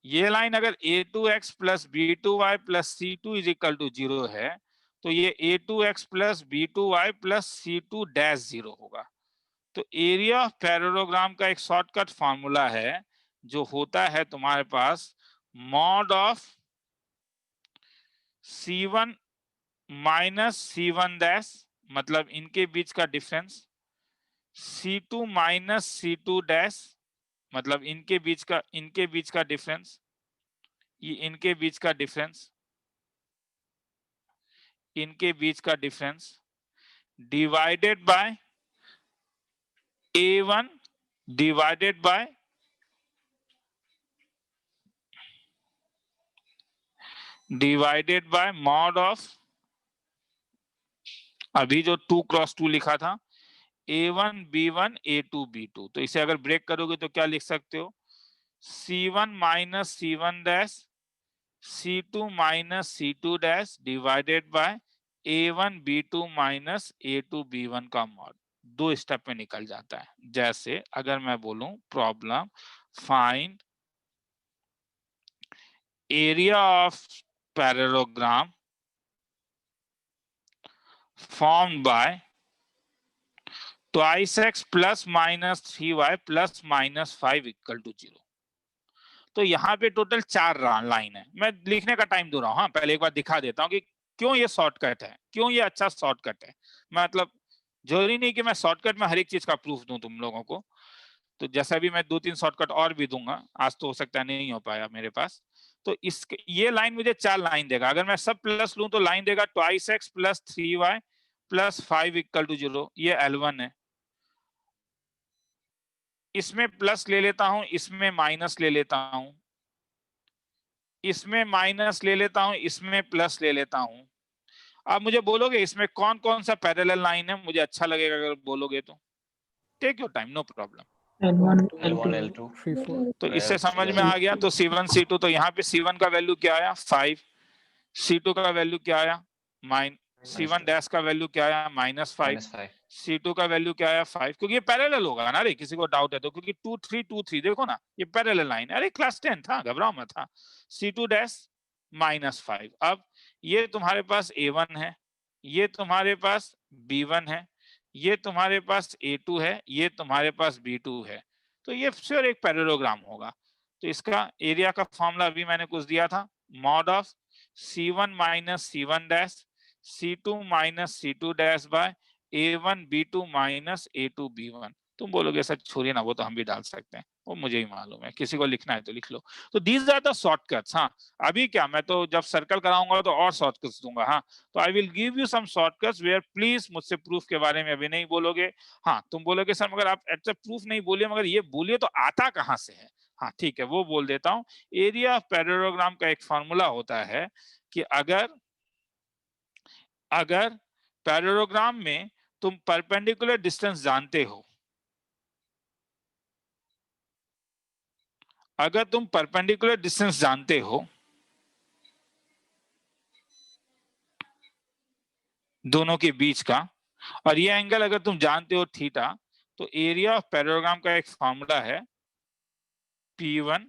ये लाइन अगर a2x plus b2y plus c2 is equal to 0 है तो ये a2x plus b2y plus c2 dash 0 होगा। तो एरिया ऑफ पैरेललोग्राम का एक शॉर्टकट फॉर्मूला है जो होता है तुम्हारे पास mod of c1 minus c1 dash, मतलब इनके बीच का difference, c2 minus c2 dash, मतलब इनके बीच का डिफरेंस, ये इनके बीच का डिफरेंस, इनके बीच का difference divided by a1 divided by mod of, अभी जो 2 क्रॉस 2 लिखा था, a1 b1 a2 b2, तो इसे अगर ब्रेक करोगे तो क्या लिख सकते हो? c1 minus c1 dash c2 minus c2 dash divided by A1 B2 minus A2 B1 का मॉड 2 स्टेप में निकल जाता है। जैसे अगर मैं बोलूं problem find area of parallelogram formed by twice x plus minus 3y plus minus 5 equal to 0। तो यहाँ पे टोटल 4 लाइन है। मैं लिखने का टाइम दे रहा हूँ। हाँ, पहले एक बार दिखा देता हूँ कि क्यों ये शॉर्टकट है, क्यों ये अच्छा शॉर्टकट है। मतलब जरूरी नहीं कि मैं शॉर्टकट में हर एक चीज का प्रूफ दूं तुम लोगों को। तो जैसा भी मैं 2-3 शॉर्टकट और भी दूंगा, आज तो हो सकता है नहीं हो पाया मेरे पास। तो इस ये लाइन मुझे 4 लाइन देगा। अगर मैं सब प्लस लूं तो लाइन देगा twice x plus 3y plus 5 equal to 0। ये L1 है। इसमें प्लस ले लेता हूं, इसमें माइनस ले लेता हूं, इसमें माइनस ले लेता हूं, इसमें प्लस ले लेता हूं। आप मुझे बोलोगे इसमें कौन कौन सा पैरेलल लाइन है, मुझे अच्छा लगेगा अगर बोलोगे तो। Take your time, no problem. L1, L1 L2, L2 3 4 तो इससे L3 समझ में आ गया। तो C1 C2, तो यहाँ पे C1 का वैल्यू क्या आया 5, C2 का वैल्यू क्या आया C1 डैश का वैल्यू क्या आया -5, -5 C2 का वैल्यू क्या आया 5, क्योंकि ये पैरेलल होगा ना। अरे किसी को डाउट है तो, क्योंकि 2 3 2 3 देखो ना, ये पैरेलल लाइन है। अरे क्लास 10 था, घबराओ मत। था C2 डैश -5। अब ये तुम्हारे पास A1 है, ये तुम्हारे पास B1 है, ये तुम्हारे पास A2 है, ये तुम्हारे पास B2 है। तो ये श्योर एक पैरेललोग्राम होगा। तो इसका एरिया का फॉर्मूला अभी मैंने कुछ दिया था, mod of C1 minus C1 dash C2 minus C2 dash by A1 B2 minus A2 B1। तुम बोलोगे सर छोड़िए ना, वो तो हम भी डाल सकते हैं, वो मुझे ही मालूम है। किसी को लिखना है तो लिख लो। तो दीज आर द शॉर्टकट्स। हाँ, अभी क्या, मैं तो जब सर्कल कराऊंगा तो और शॉर्टकट्स दूंगा। हाँ, तो I will give you some shortcuts where please मुझसे प्रूफ के बारे में अभी नहीं बोलोगे। हाँ, तुम बोलोगे सर मगर आप अच्छा प्रूफ नहीं बोलिए, मगर ये बोलिए तो आता कहाँ से है। हाँ ठीक है, वो बोल देता हूँ। एरिया ऑफ पैरेललोग्राम का एक फॉर्मूला होता है कि अगर पैरेललोग्राम में तुम परपेंडिकुलर डिस्टेंस जानते हो, अगर तुम परपेंडिकुलर डिस्टेंस जानते हो दोनों के बीच का, और ये एंगल अगर तुम जानते हो थीटा, तो एरिया ऑफ पैरेललोग्राम का एक फॉर्मूला है P1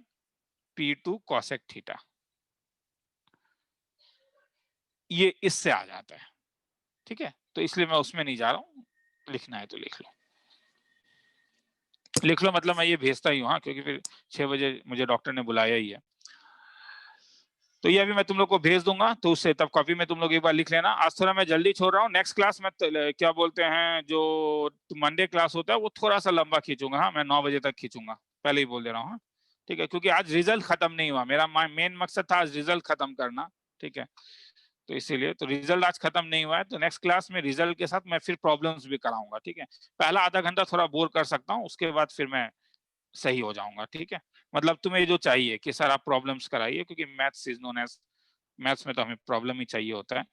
P2 कोसेक थीटा। ये इससे आ जाता है। ठीक है, तो इसलिए मैं उसमें नहीं जा रहा हूं। लिखना है तो लिख लो, लिख लो। मतलब मैं ये भेजता ही हूँ, हाँ, क्योंकि फिर 6 बजे मुझे डॉक्टर ने बुलाया ही है। तो ये अभी मैं तुम लोग को भेज दूंगा, तो उससे तब कॉपी में तुम लोग एक बार लिख लेना। आज थोड़ा मैं जल्दी छोड़ रहा हूँ। नेक्स्ट क्लास में क्या बोलते हैं, जो मंडे क्लास होता है वो थोड़ा सा लंबा खींचूंगा। हाँ, मैं 9 बजे तक खींचूंगा, पहले ही बोल दे रहा हूँ। ठीक है, क्योंकि आज रिजल्ट खत्म नहीं हुआ। मेरा मेन मकसद था आज रिजल्ट खत्म करना। ठीक है, तो इसीलिए तो रिजल्ट आज खत्म नहीं हुआ है। तो नेक्स्ट क्लास में रिजल्ट के साथ मैं फिर प्रॉब्लम्स भी कराऊंगा। ठीक है, पहला आधा घंटा थोड़ा बोर कर सकता हूँ, उसके बाद फिर मैं सही हो जाऊंगा। ठीक है, मतलब तुम्हें जो चाहिए कि सर आप प्रॉब्लम्स कराइए, क्योंकि maths is known as, maths में तो हमें प्रॉब्लम ही चाहिए होता है।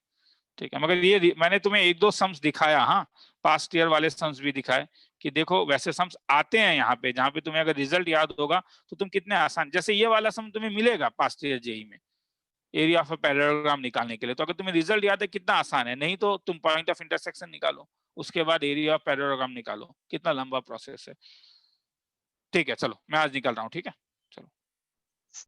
ठीक है, मगर ये मैंने तुम्हें 1-2 सम्स दिखाया। हाँ, पास्ट ईयर वाले सम्स भी दिखाए कि देखो वैसे सम्स आते हैं यहाँ पे, जहाँ पे तुम्हें अगर रिजल्ट याद होगा तो तुम कितने आसान, जैसे ये वाला सम तुम्हें मिलेगा पास्ट ईयर जेई में एरिया ऑफ पैरेललोग्राम निकालने के लिए। तो अगर तुम्हें रिजल्ट याद है कितना आसान है। नहीं तो तुम पॉइंट ऑफ इंटरसेक्शन निकालो, उसके बाद एरिया ऑफ पैरेललोग्राम निकालो, कितना लंबा प्रोसेस है। ठीक है, चलो मैं आज निकल रहा हूँ। ठीक है।